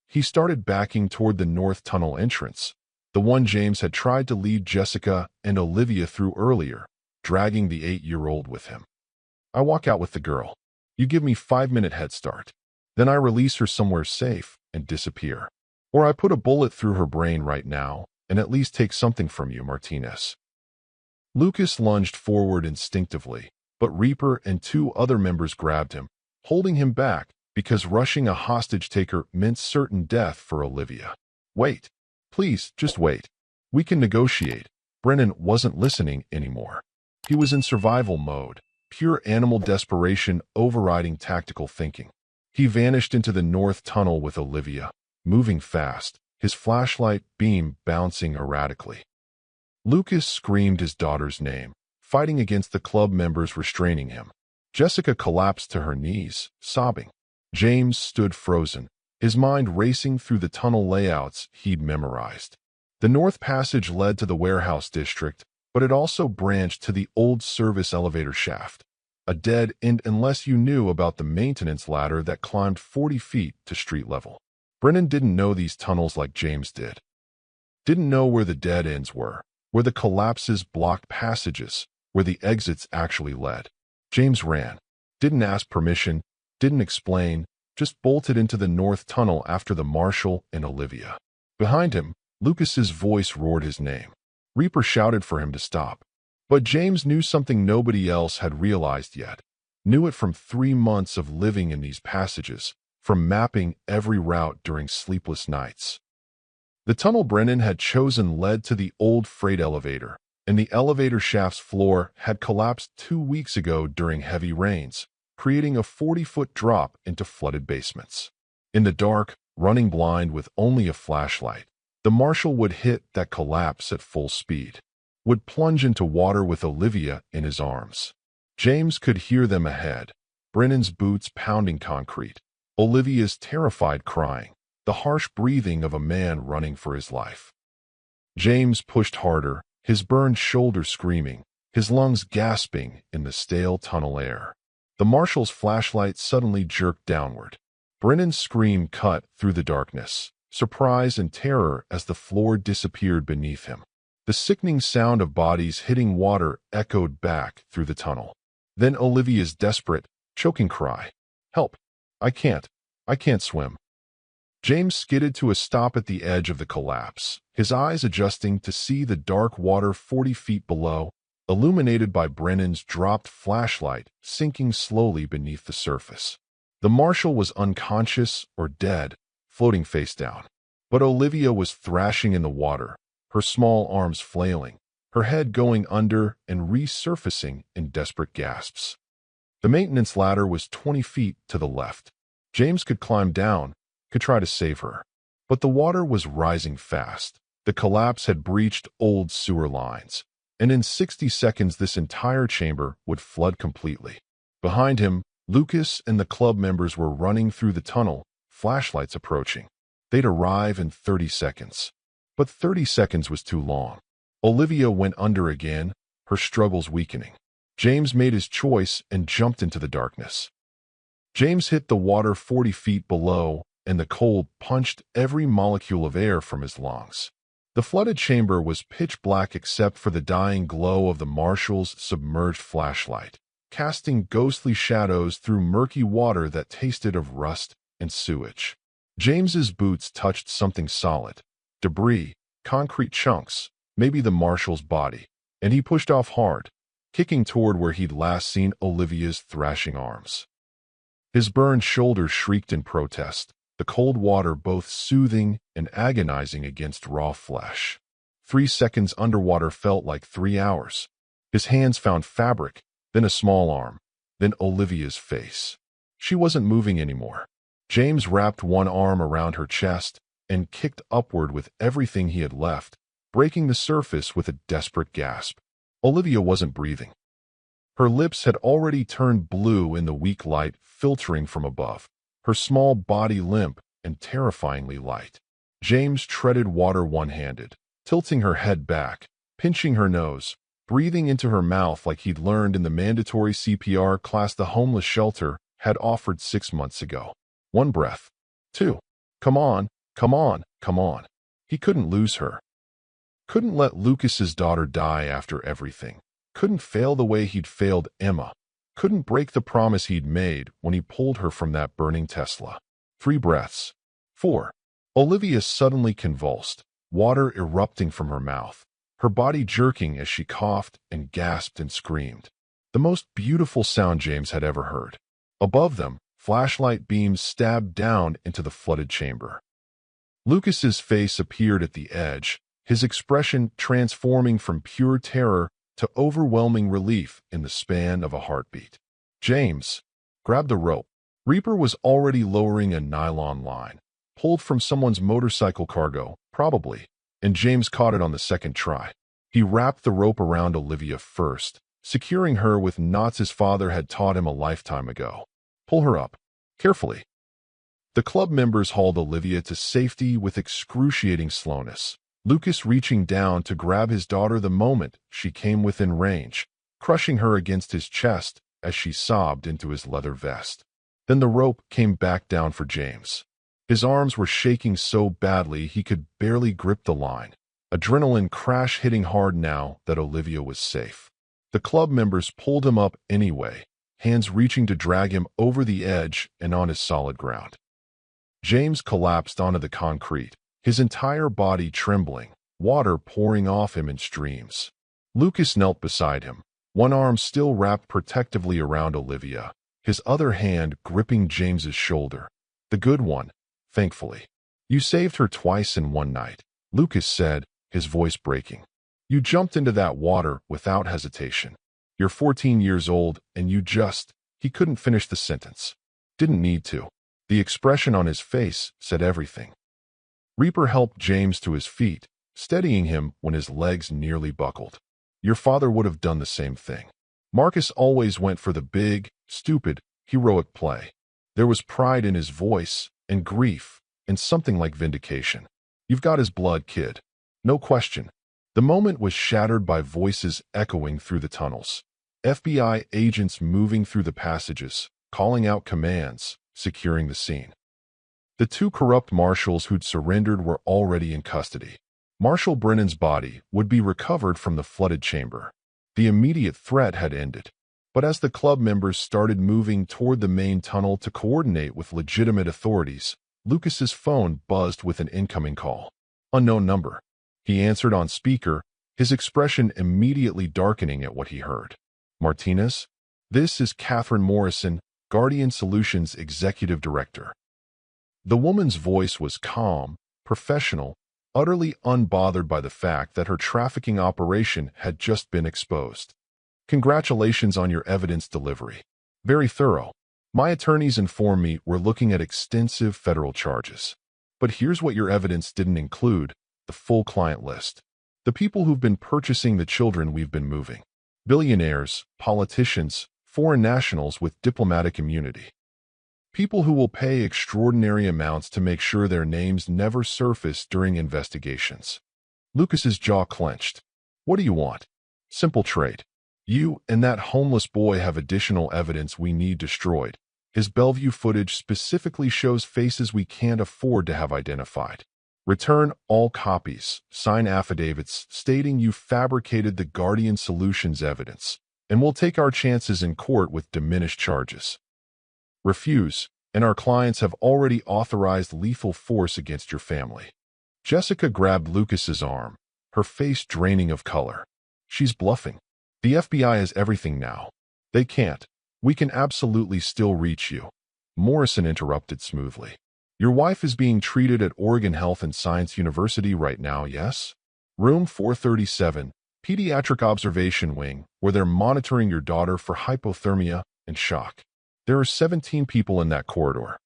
He started backing toward the north tunnel entrance, the one James had tried to lead Jessica and Olivia through earlier, dragging the 8-year-old with him. "I walk out with the girl. You give me 5-minute head start. Then I release her somewhere safe and disappear. Or I put a bullet through her brain right now and at least take something from you, Martinez." Lucas lunged forward instinctively, but Reaper and 2 other members grabbed him, holding him back because rushing a hostage-taker meant certain death for Olivia. "Wait. Please, just wait. We can negotiate. Brennan wasn't listening anymore. He was in survival mode, pure animal desperation overriding tactical thinking. He vanished into the north tunnel with Olivia, moving fast, his flashlight beam bouncing erratically. Lucas screamed his daughter's name, fighting against the club members restraining him. Jessica collapsed to her knees, sobbing. James stood frozen, his mind racing through the tunnel layouts he'd memorized. The north passage led to the warehouse district, but it also branched to the old service elevator shaft, a dead end unless you knew about the maintenance ladder that climbed 40 feet to street level. Brennan didn't know these tunnels like James did. Didn't know where the dead ends were, where the collapses blocked passages, where the exits actually led. James ran. Didn't ask permission, didn't explain, just bolted into the north tunnel after the marshal and Olivia. Behind him, Lucas's voice roared his name. Reaper shouted for him to stop. But James knew something nobody else had realized yet. Knew it from 3 months of living in these passages, from mapping every route during sleepless nights. The tunnel Brennan had chosen led to the old freight elevator, and the elevator shaft's floor had collapsed 2 weeks ago during heavy rains, creating a 40-foot drop into flooded basements. In the dark, running blind with only a flashlight, the marshal would hit that collapse at full speed, would plunge into water with Olivia in his arms. James could hear them ahead, Brennan's boots pounding concrete, Olivia's terrified crying, the harsh breathing of a man running for his life. James pushed harder, his burned shoulder screaming, his lungs gasping in the stale tunnel air. The marshal's flashlight suddenly jerked downward. Brennan's scream cut through the darkness, surprise and terror as the floor disappeared beneath him. The sickening sound of bodies hitting water echoed back through the tunnel. Then Olivia's desperate, choking cry. "Help! I can't swim." James skidded to a stop at the edge of the collapse, his eyes adjusting to see the dark water 40 feet below, illuminated by Brennan's dropped flashlight sinking slowly beneath the surface. The marshal was unconscious or dead, floating face down. But Olivia was thrashing in the water, her small arms flailing, her head going under and resurfacing in desperate gasps. The maintenance ladder was 20 feet to the left. James could climb down, could try to save her. But the water was rising fast. The collapse had breached old sewer lines, and in 60 seconds this entire chamber would flood completely. Behind him, Lucas and the club members were running through the tunnel, flashlights approaching. They'd arrive in 30 seconds. But 30 seconds was too long. Olivia went under again, her struggles weakening. James made his choice and jumped into the darkness. James hit the water 40 feet below, and the cold punched every molecule of air from his lungs. The flooded chamber was pitch black except for the dying glow of the marshal's submerged flashlight, casting ghostly shadows through murky water that tasted of rust and sewage. James's boots touched something solid, debris, concrete chunks, maybe the marshal's body, and he pushed off hard, kicking toward where he'd last seen Olivia's thrashing arms. His burned shoulders shrieked in protest, the cold water both soothing and agonizing against raw flesh. 3 seconds underwater felt like 3 hours. His hands found fabric, then a small arm, then Olivia's face. She wasn't moving anymore. James wrapped one arm around her chest and kicked upward with everything he had left, breaking the surface with a desperate gasp. Olivia wasn't breathing. Her lips had already turned blue in the weak light filtering from above, her small body limp and terrifyingly light. James treaded water one-handed, tilting her head back, pinching her nose, breathing into her mouth like he'd learned in the mandatory CPR class the homeless shelter had offered 6 months ago. 1 breath. 2. Come on, come on, come on. He couldn't lose her. Couldn't let Lucas's daughter die after everything. Couldn't fail the way he'd failed Emma. Couldn't break the promise he'd made when he pulled her from that burning Tesla. 3 breaths. 4. Olivia suddenly convulsed, water erupting from her mouth, her body jerking as she coughed and gasped and screamed. The most beautiful sound James had ever heard. Above them, flashlight beams stabbed down into the flooded chamber. Lucas's face appeared at the edge, his expression transforming from pure terror to overwhelming relief in the span of a heartbeat. James, grab the rope. Reaper was already lowering a nylon line, pulled from someone's motorcycle cargo, probably, and James caught it on the second try. He wrapped the rope around Olivia first, securing her with knots his father had taught him a lifetime ago. Pull her up. Carefully. The club members hauled Olivia to safety with excruciating slowness, Lucas reaching down to grab his daughter the moment she came within range, crushing her against his chest as she sobbed into his leather vest. Then the rope came back down for James. His arms were shaking so badly he could barely grip the line, adrenaline crash hitting hard now that Olivia was safe. The club members pulled him up anyway, hands reaching to drag him over the edge and onto solid ground. James collapsed onto the concrete, his entire body trembling, water pouring off him in streams. Lucas knelt beside him, one arm still wrapped protectively around Olivia, his other hand gripping James's shoulder. The good one, thankfully. You saved her twice in one night, Lucas said, his voice breaking. You jumped into that water without hesitation. You're 14 years old and he couldn't finish the sentence. Didn't need to. The expression on his face said everything. Reaper helped James to his feet, steadying him when his legs nearly buckled. Your father would have done the same thing. Marcus always went for the big, stupid, heroic play. There was pride in his voice, and grief, and something like vindication. You've got his blood, kid. No question. The moment was shattered by voices echoing through the tunnels. FBI agents moving through the passages, calling out commands, securing the scene. The two corrupt marshals who'd surrendered were already in custody. Marshal Brennan's body would be recovered from the flooded chamber. The immediate threat had ended. But as the club members started moving toward the main tunnel to coordinate with legitimate authorities, Lucas's phone buzzed with an incoming call. Unknown number. He answered on speaker, his expression immediately darkening at what he heard. Martinez? This is Catherine Morrison, Guardian Solutions Executive Director. The woman's voice was calm, professional, utterly unbothered by the fact that her trafficking operation had just been exposed. Congratulations on your evidence delivery. Very thorough. My attorneys informed me we're looking at extensive federal charges. But here's what your evidence didn't include: the full client list. The people who've been purchasing the children we've been moving. Billionaires, politicians, foreign nationals with diplomatic immunity. People who will pay extraordinary amounts to make sure their names never surface during investigations. Lucas's jaw clenched. What do you want? Simple trade. You and that homeless boy have additional evidence we need destroyed. His Bellevue footage specifically shows faces we can't afford to have identified. Return all copies, sign affidavits stating you fabricated the Guardian Solutions evidence, and we'll take our chances in court with diminished charges. Refuse, and our clients have already authorized lethal force against your family. Jessica grabbed Lucas's arm, her face draining of color. She's bluffing. The FBI has everything now. They can't. We can absolutely still reach you. Morrison interrupted smoothly. Your wife is being treated at Oregon Health and Science University right now, yes? Room 437, Pediatric Observation Wing, where they're monitoring your daughter for hypothermia and shock. There are 17 people in that corridor.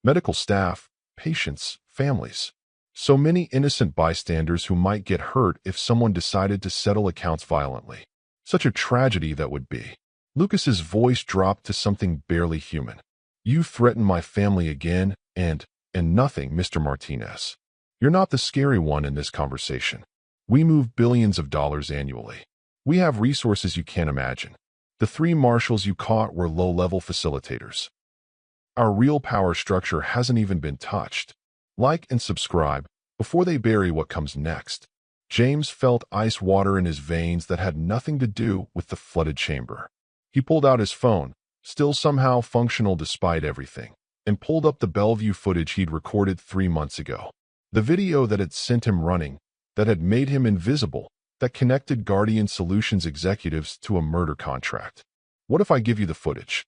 Medical staff, patients, families. So many innocent bystanders who might get hurt if someone decided to settle accounts violently. Such a tragedy that would be. Lucas's voice dropped to something barely human. You threatened my family again, and nothing, Mr. Martinez. You're not the scary one in this conversation. We move billions of dollars annually. We have resources you can't imagine. The 3 marshals you caught were low-level facilitators. Our real power structure hasn't even been touched. Like and subscribe before they bury what comes next. James felt ice water in his veins that had nothing to do with the flooded chamber. He pulled out his phone, still somehow functional despite everything, and pulled up the Bellevue footage he'd recorded 3 months ago. The video that had sent him running, that had made him invisible, that connected Guardian Solutions executives to a murder contract. What if I give you the footage?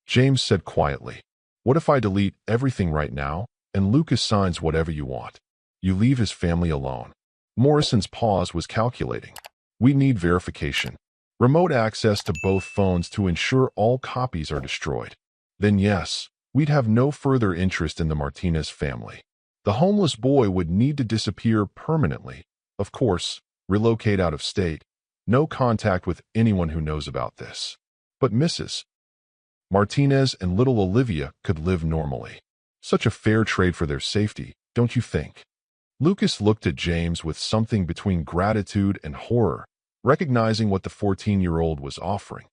James said quietly. What if I delete everything right now? and Lucas signs whatever you want. You leave his family alone. Morrison's pause was calculating. We need verification. Remote access to both phones to ensure all copies are destroyed. Then yes, we'd have no further interest in the Martinez family. The homeless boy would need to disappear permanently. Of course, relocate out of state. No contact with anyone who knows about this. But Mrs. Martinez and little Olivia could live normally. Such a fair trade for their safety, don't you think? Lucas looked at James with something between gratitude and horror, recognizing what the 14-year-old was offering.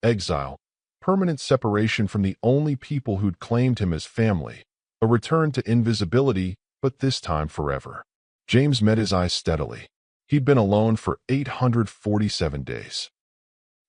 Exile, permanent separation from the only people who'd claimed him as family, a return to invisibility, but this time forever. James met his eyes steadily. He'd been alone for 847 days.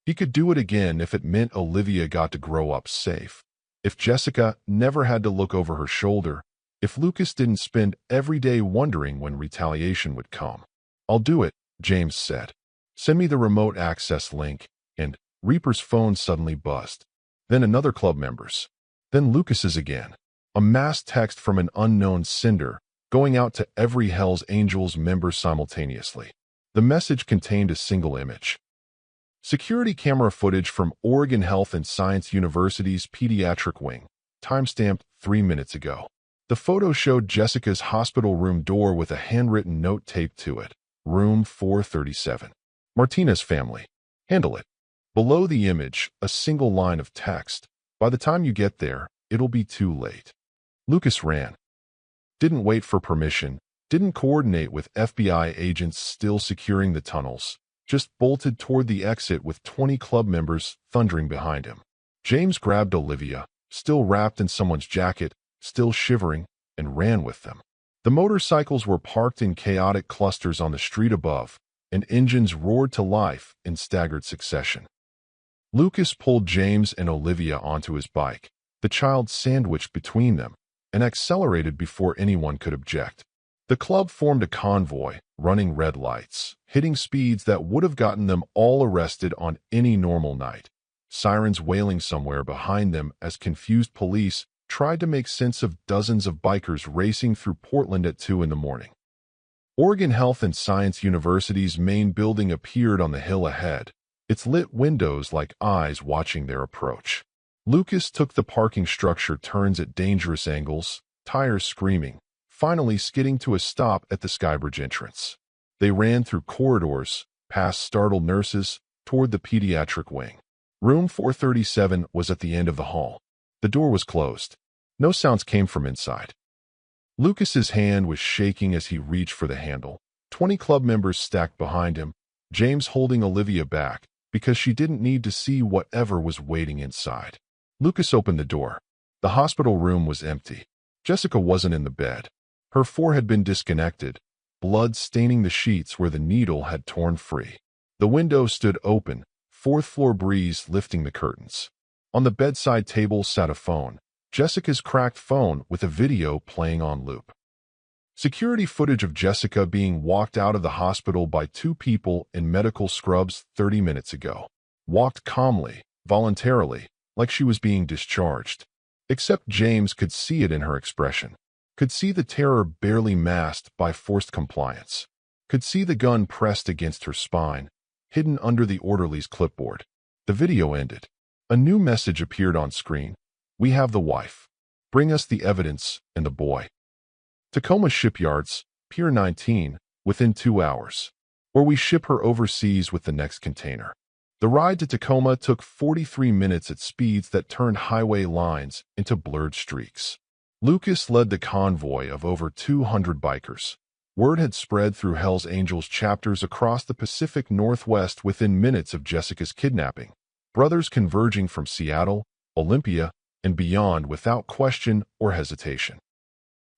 He could do it again if it meant Olivia got to grow up safe, if Jessica never had to look over her shoulder, if Lucas didn't spend every day wondering when retaliation would come. I'll do it, James said. Send me the remote access link, and Reaper's phone suddenly buzzed. Then another club member's. Then Lucas's again. A mass text from an unknown sender, going out to every Hell's Angels member simultaneously. The message contained a single image. Security camera footage from Oregon Health and Science University's pediatric wing, timestamped 3 minutes ago. The photo showed Jessica's hospital room door with a handwritten note taped to it. Room 437. Martinez family. Handle it. Below the image, a single line of text. By the time you get there, it'll be too late. Lucas ran. Didn't wait for permission, didn't coordinate with FBI agents still securing the tunnels, just bolted toward the exit with 20 club members thundering behind him. James grabbed Olivia, still wrapped in someone's jacket, still shivering, and ran with them. The motorcycles were parked in chaotic clusters on the street above, and engines roared to life in staggered succession. Lucas pulled James and Olivia onto his bike, the child sandwiched between them, and accelerated before anyone could object. The club formed a convoy, running red lights, hitting speeds that would have gotten them all arrested on any normal night. Sirens wailing somewhere behind them as confused police tried to make sense of dozens of bikers racing through Portland at 2 in the morning. Oregon Health and Science University's main building appeared on the hill ahead, its lit windows like eyes watching their approach. Lucas took the parking structure turns at dangerous angles, tires screaming, finally skidding to a stop at the Skybridge entrance. They ran through corridors, past startled nurses, toward the pediatric wing. Room 437 was at the end of the hall. The door was closed. No sounds came from inside. Lucas's hand was shaking as he reached for the handle. 20 club members stacked behind him, James holding Olivia back because she didn't need to see whatever was waiting inside. Lucas opened the door. The hospital room was empty. Jessica wasn't in the bed. Her forehead had been disconnected, blood staining the sheets where the needle had torn free. The window stood open, fourth-floor breeze lifting the curtains. On the bedside table sat a phone, Jessica's cracked phone with a video playing on loop. Security footage of Jessica being walked out of the hospital by 2 people in medical scrubs 30 minutes ago. Walked calmly, voluntarily, like she was being discharged. Except James could see it in her expression. Could see the terror barely masked by forced compliance. Could see the gun pressed against her spine, hidden under the orderly's clipboard. The video ended. A new message appeared on screen. We have the wife. Bring us the evidence and the boy. Tacoma Shipyards, Pier 19, within 2 hours. Or we ship her overseas with the next container. The ride to Tacoma took 43 minutes at speeds that turned highway lines into blurred streaks. Lucas led the convoy of over 200 bikers. Word had spread through Hell's Angels chapters across the Pacific Northwest within minutes of Jessica's kidnapping. Brothers converging from Seattle, Olympia, and beyond without question or hesitation.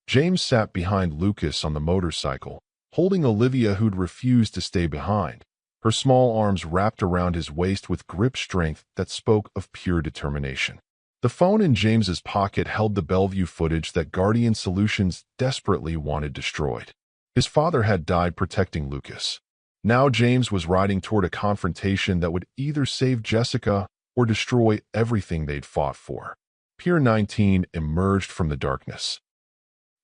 James sat behind Lucas on the motorcycle, holding Olivia who'd refused to stay behind, her small arms wrapped around his waist with grip strength that spoke of pure determination. The phone in James's pocket held the Bellevue footage that Guardian Solutions desperately wanted destroyed. His father had died protecting Lucas. Now James was riding toward a confrontation that would either save Jessica or destroy everything they'd fought for. Pier 19 emerged from the darkness.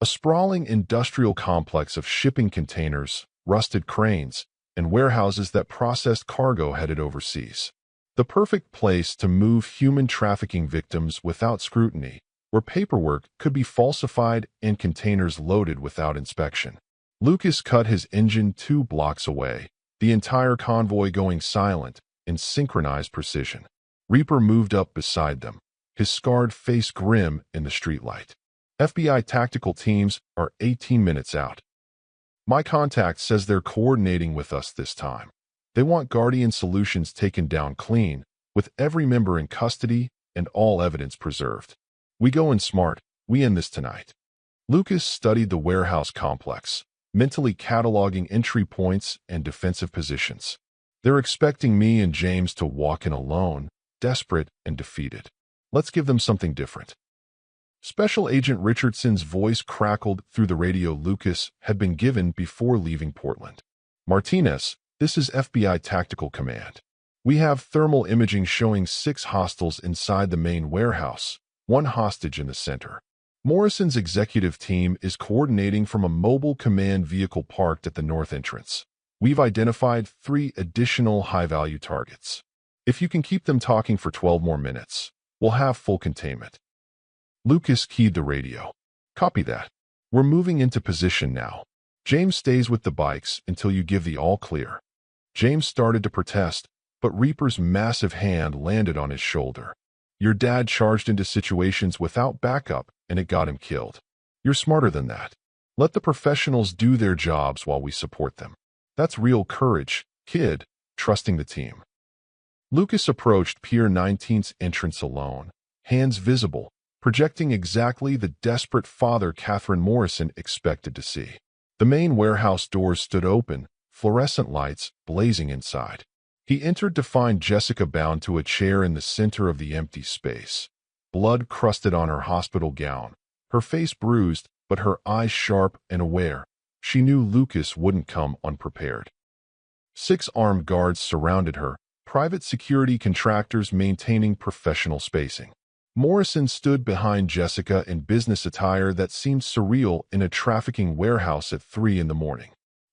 A sprawling industrial complex of shipping containers, rusted cranes, and warehouses that processed cargo headed overseas. The perfect place to move human trafficking victims without scrutiny, where paperwork could be falsified and containers loaded without inspection. Lucas cut his engine 2 blocks away, the entire convoy going silent in synchronized precision. Reaper moved up beside them, his scarred face grim in the streetlight. FBI tactical teams are 18 minutes out. My contact says they're coordinating with us this time. They want Guardian Solutions taken down clean, with every member in custody and all evidence preserved. We go in smart. We end this tonight. Lucas studied the warehouse complex, mentally cataloging entry points and defensive positions. They're expecting me and James to walk in alone, desperate and defeated. Let's give them something different. Special Agent Richardson's voice crackled through the radio Lucas had been given before leaving Portland. Martinez, this is FBI Tactical Command. We have thermal imaging showing 6 hostiles inside the main warehouse, 1 hostage in the center. Morrison's executive team is coordinating from a mobile command vehicle parked at the north entrance. We've identified 3 additional high-value targets. If you can keep them talking for 12 more minutes, we'll have full containment. Lucas keyed the radio. Copy that. We're moving into position now. James stays with the bikes until you give the all clear. James started to protest, but Reaper's massive hand landed on his shoulder. Your dad charged into situations without backup, and it got him killed. You're smarter than that. Let the professionals do their jobs while we support them. That's real courage, kid, trusting the team. Lucas approached Pier 19's entrance alone, hands visible, projecting exactly the desperate father Catherine Morrison expected to see. The main warehouse doors stood open, fluorescent lights blazing inside. He entered to find Jessica bound to a chair in the center of the empty space. Blood crusted on her hospital gown, her face bruised, but her eyes sharp and aware. She knew Lucas wouldn't come unprepared. 6 armed guards surrounded her, private security contractors maintaining professional spacing. Morrison stood behind Jessica in business attire that seemed surreal in a trafficking warehouse at 3 in the morning.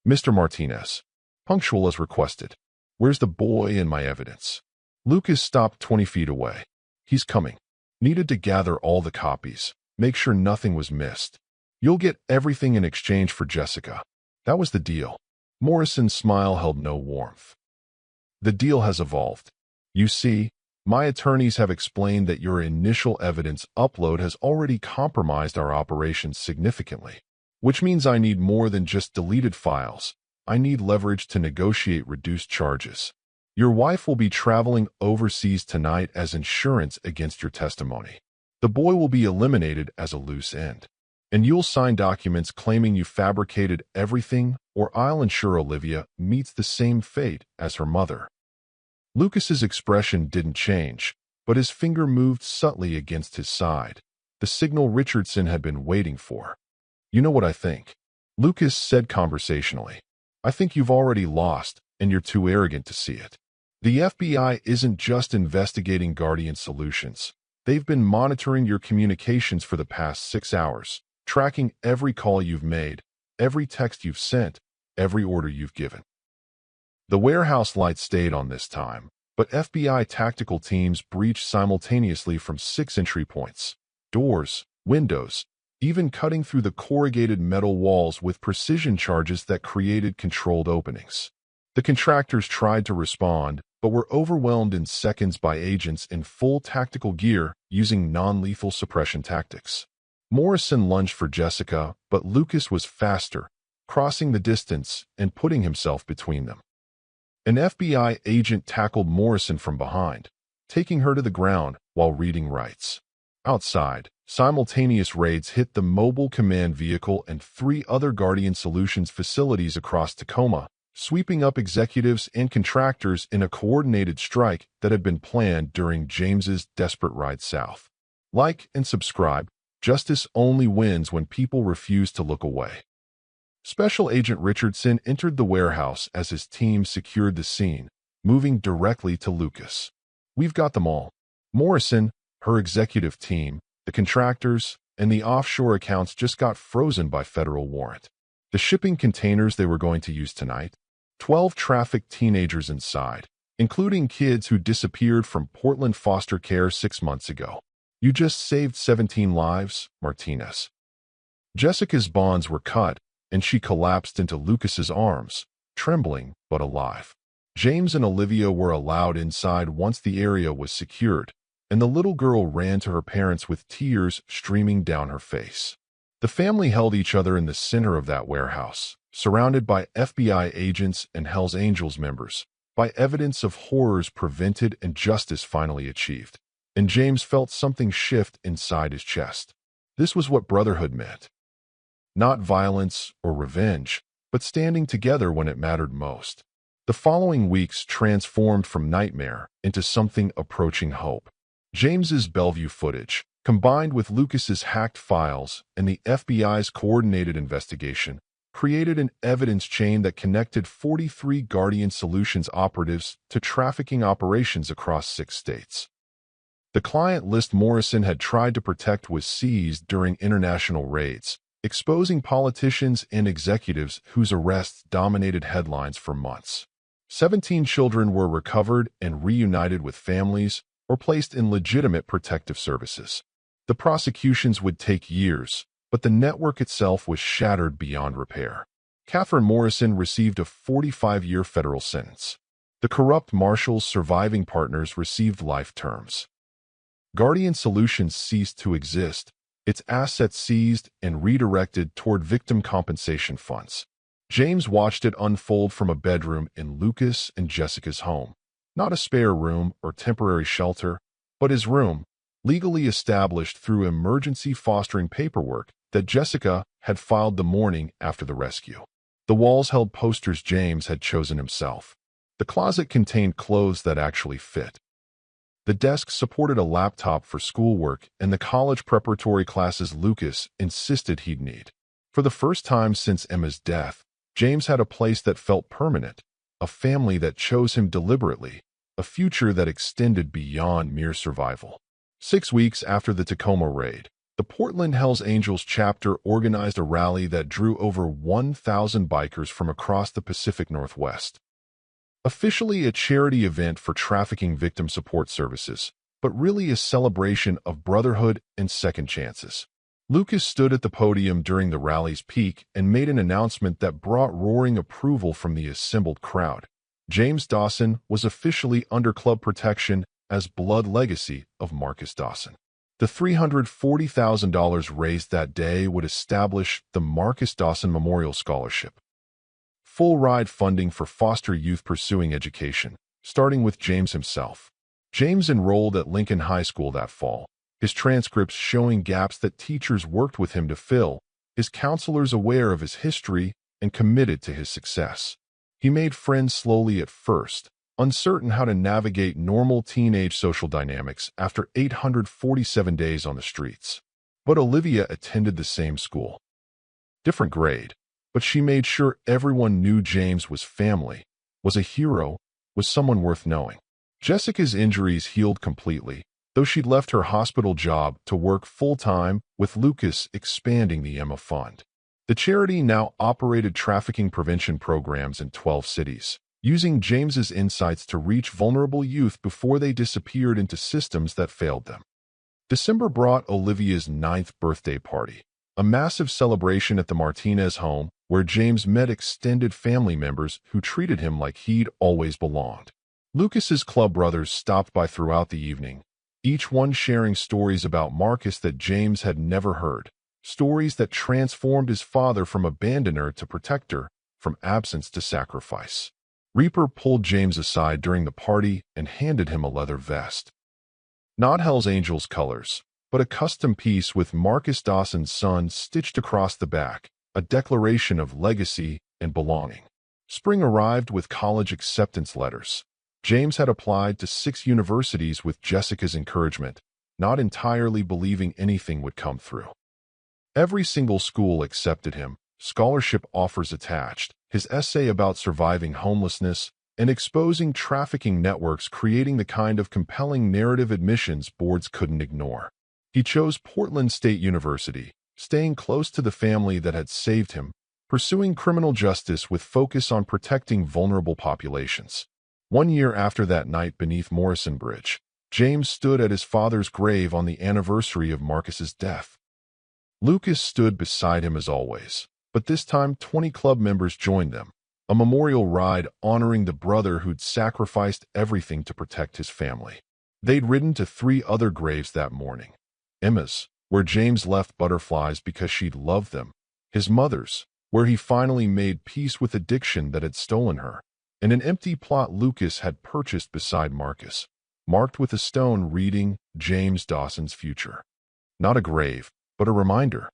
Mr. Martinez, punctual as requested. Where's the boy and my evidence? Lucas stopped 20 feet away. He's coming. Needed to gather all the copies, make sure nothing was missed. You'll get everything in exchange for Jessica. That was the deal. Morrison's smile held no warmth. The deal has evolved. You see, my attorneys have explained that your initial evidence upload has already compromised our operations significantly, which means I need more than just deleted files. I need leverage to negotiate reduced charges. Your wife will be traveling overseas tonight as insurance against your testimony. The boy will be eliminated as a loose end. And you'll sign documents claiming you fabricated everything, or I'll ensure Olivia meets the same fate as her mother. Lucas's expression didn't change, but his finger moved subtly against his side, the signal Richardson had been waiting for. You know what I think? Lucas said conversationally. I think you've already lost, and you're too arrogant to see it. The FBI isn't just investigating Guardian Solutions. They've been monitoring your communications for the past 6 hours, tracking every call you've made, every text you've sent, every order you've given. The warehouse lights stayed on this time, but FBI tactical teams breached simultaneously from 6 entry points, doors, windows, even cutting through the corrugated metal walls with precision charges that created controlled openings. The contractors tried to respond, but were overwhelmed in seconds by agents in full tactical gear using non-lethal suppression tactics. Morrison lunged for Jessica, but Lucas was faster, crossing the distance and putting himself between them. An FBI agent tackled Morrison from behind, taking her to the ground while reading rights. Outside, simultaneous raids hit the mobile command vehicle and 3 other Guardian Solutions facilities across Tacoma, sweeping up executives and contractors in a coordinated strike that had been planned during James's desperate ride south. Like and subscribe. Justice only wins when people refuse to look away. Special Agent Richardson entered the warehouse as his team secured the scene, moving directly to Lucas. We've got them all. Morrison, her executive team, the contractors, and the offshore accounts just got frozen by federal warrant. The shipping containers they were going to use tonight, 12 trafficked teenagers inside, including kids who disappeared from Portland foster care 6 months ago. You just saved 17 lives, Martinez. Jessica's bonds were cut, and she collapsed into Lucas's arms, trembling but alive. James and Olivia were allowed inside once the area was secured, and the little girl ran to her parents with tears streaming down her face. The family held each other in the center of that warehouse, surrounded by FBI agents and Hells Angels members, by evidence of horrors prevented and justice finally achieved. And James felt something shift inside his chest. This was what Brotherhood meant. Not violence or revenge, but standing together when it mattered most. The following weeks transformed from nightmare into something approaching hope. James's Bellevue footage, combined with Lucas's hacked files and the FBI's coordinated investigation, created an evidence chain that connected 43 Guardian Solutions operatives to trafficking operations across 6 states. The client list Morrison had tried to protect was seized during international raids, exposing politicians and executives whose arrests dominated headlines for months. 17 children were recovered and reunited with families or placed in legitimate protective services. The prosecutions would take years, but the network itself was shattered beyond repair. Catherine Morrison received a 45-year federal sentence. The corrupt Marshall's surviving partners received life terms. Guardian Solutions ceased to exist, its assets seized and redirected toward victim compensation funds. James watched it unfold from a bedroom in Lucas and Jessica's home. Not a spare room or temporary shelter, but his room, legally established through emergency fostering paperwork that Jessica had filed the morning after the rescue. The walls held posters James had chosen himself. The closet contained clothes that actually fit. The desk supported a laptop for schoolwork and the college preparatory classes Lucas insisted he'd need. For the first time since Emma's death, James had a place that felt permanent, a family that chose him deliberately, a future that extended beyond mere survival. 6 weeks after the Tacoma raid, the Portland Hells Angels chapter organized a rally that drew over 1,000 bikers from across the Pacific Northwest. Officially a charity event for trafficking victim support services, but really a celebration of brotherhood and second chances. Lucas stood at the podium during the rally's peak and made an announcement that brought roaring approval from the assembled crowd. James Dawson was officially under club protection as blood legacy of Marcus Dawson. The $340,000 raised that day would establish the Marcus Dawson Memorial Scholarship. Full-ride funding for foster youth pursuing education, starting with James himself. James enrolled at Lincoln High School that fall, his transcripts showing gaps that teachers worked with him to fill, his counselors aware of his history and committed to his success. He made friends slowly at first, uncertain how to navigate normal teenage social dynamics after 847 days on the streets. But Olivia attended the same school. Different grade, but she made sure everyone knew James was family, was a hero, was someone worth knowing. Jessica's injuries healed completely, though she'd left her hospital job to work full-time with Lucas expanding the Emma Fund. The charity now operated trafficking prevention programs in 12 cities, using James's insights to reach vulnerable youth before they disappeared into systems that failed them. December brought Olivia's 9th birthday party, a massive celebration at the Martinez home where James met extended family members who treated him like he'd always belonged. Lucas's club brothers stopped by throughout the evening, each one sharing stories about Marcus that James had never heard, stories that transformed his father from abandoner to protector, from absence to sacrifice. Reaper pulled James aside during the party and handed him a leather vest. Not Hells Angels colors, but a custom piece with Marcus Dawson's son stitched across the back, a declaration of legacy and belonging. Spring arrived with college acceptance letters. James had applied to 6 universities with Jessica's encouragement, not entirely believing anything would come through. Every single school accepted him, scholarship offers attached, his essay about surviving homelessness, and exposing trafficking networks creating the kind of compelling narrative admissions boards couldn't ignore. He chose Portland State University, staying close to the family that had saved him, pursuing criminal justice with focus on protecting vulnerable populations. 1 year after that night beneath Morrison Bridge, James stood at his father's grave on the anniversary of Marcus's death. Lucas stood beside him as always, but this time 20 club members joined them, a memorial ride honoring the brother who'd sacrificed everything to protect his family. They'd ridden to 3 other graves that morning. Emma's, where James left butterflies because she'd loved them. His mother's, where he finally made peace with addiction that had stolen her. And an empty plot Lucas had purchased beside Marcus, marked with a stone reading James Dawson's future. Not a grave, but a reminder.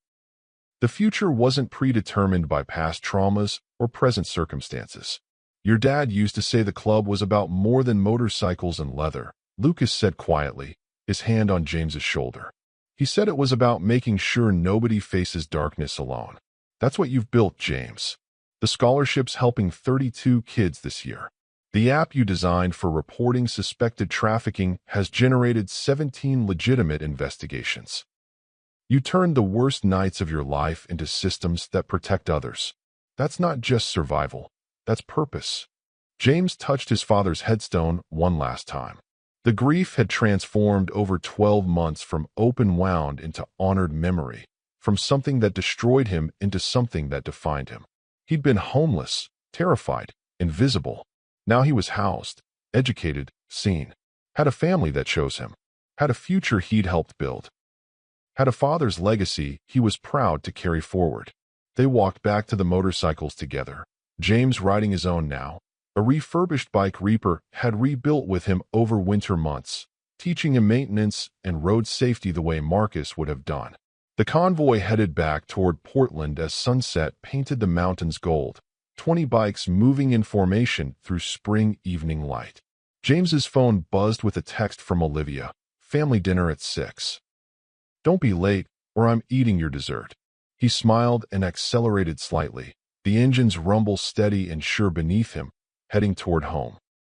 The future wasn't predetermined by past traumas or present circumstances. Your dad used to say the club was about more than motorcycles and leather, Lucas said quietly, his hand on James's shoulder. He said it was about making sure nobody faces darkness alone. That's what you've built, James. The scholarship's helping 32 kids this year. The app you designed for reporting suspected trafficking has generated 17 legitimate investigations. You turned the worst nights of your life into systems that protect others. That's not just survival. That's purpose. James touched his father's headstone one last time. The grief had transformed over 12 months from open wound into honored memory, from something that destroyed him into something that defined him. He'd been homeless, terrified, invisible. Now he was housed, educated, seen. Had a family that chose him. Had a future he'd helped build. Had a father's legacy he was proud to carry forward. They walked back to the motorcycles together, James riding his own now. A refurbished bike Reaper had rebuilt with him over winter months, teaching him maintenance and road safety the way Marcus would have done. The convoy headed back toward Portland as sunset painted the mountains gold, 20 bikes moving in formation through spring evening light. James's phone buzzed with a text from Olivia, family dinner at 6. Don't be late, or I'm eating your dessert. He smiled and accelerated slightly, the engine's rumble steady and sure beneath him, heading toward home.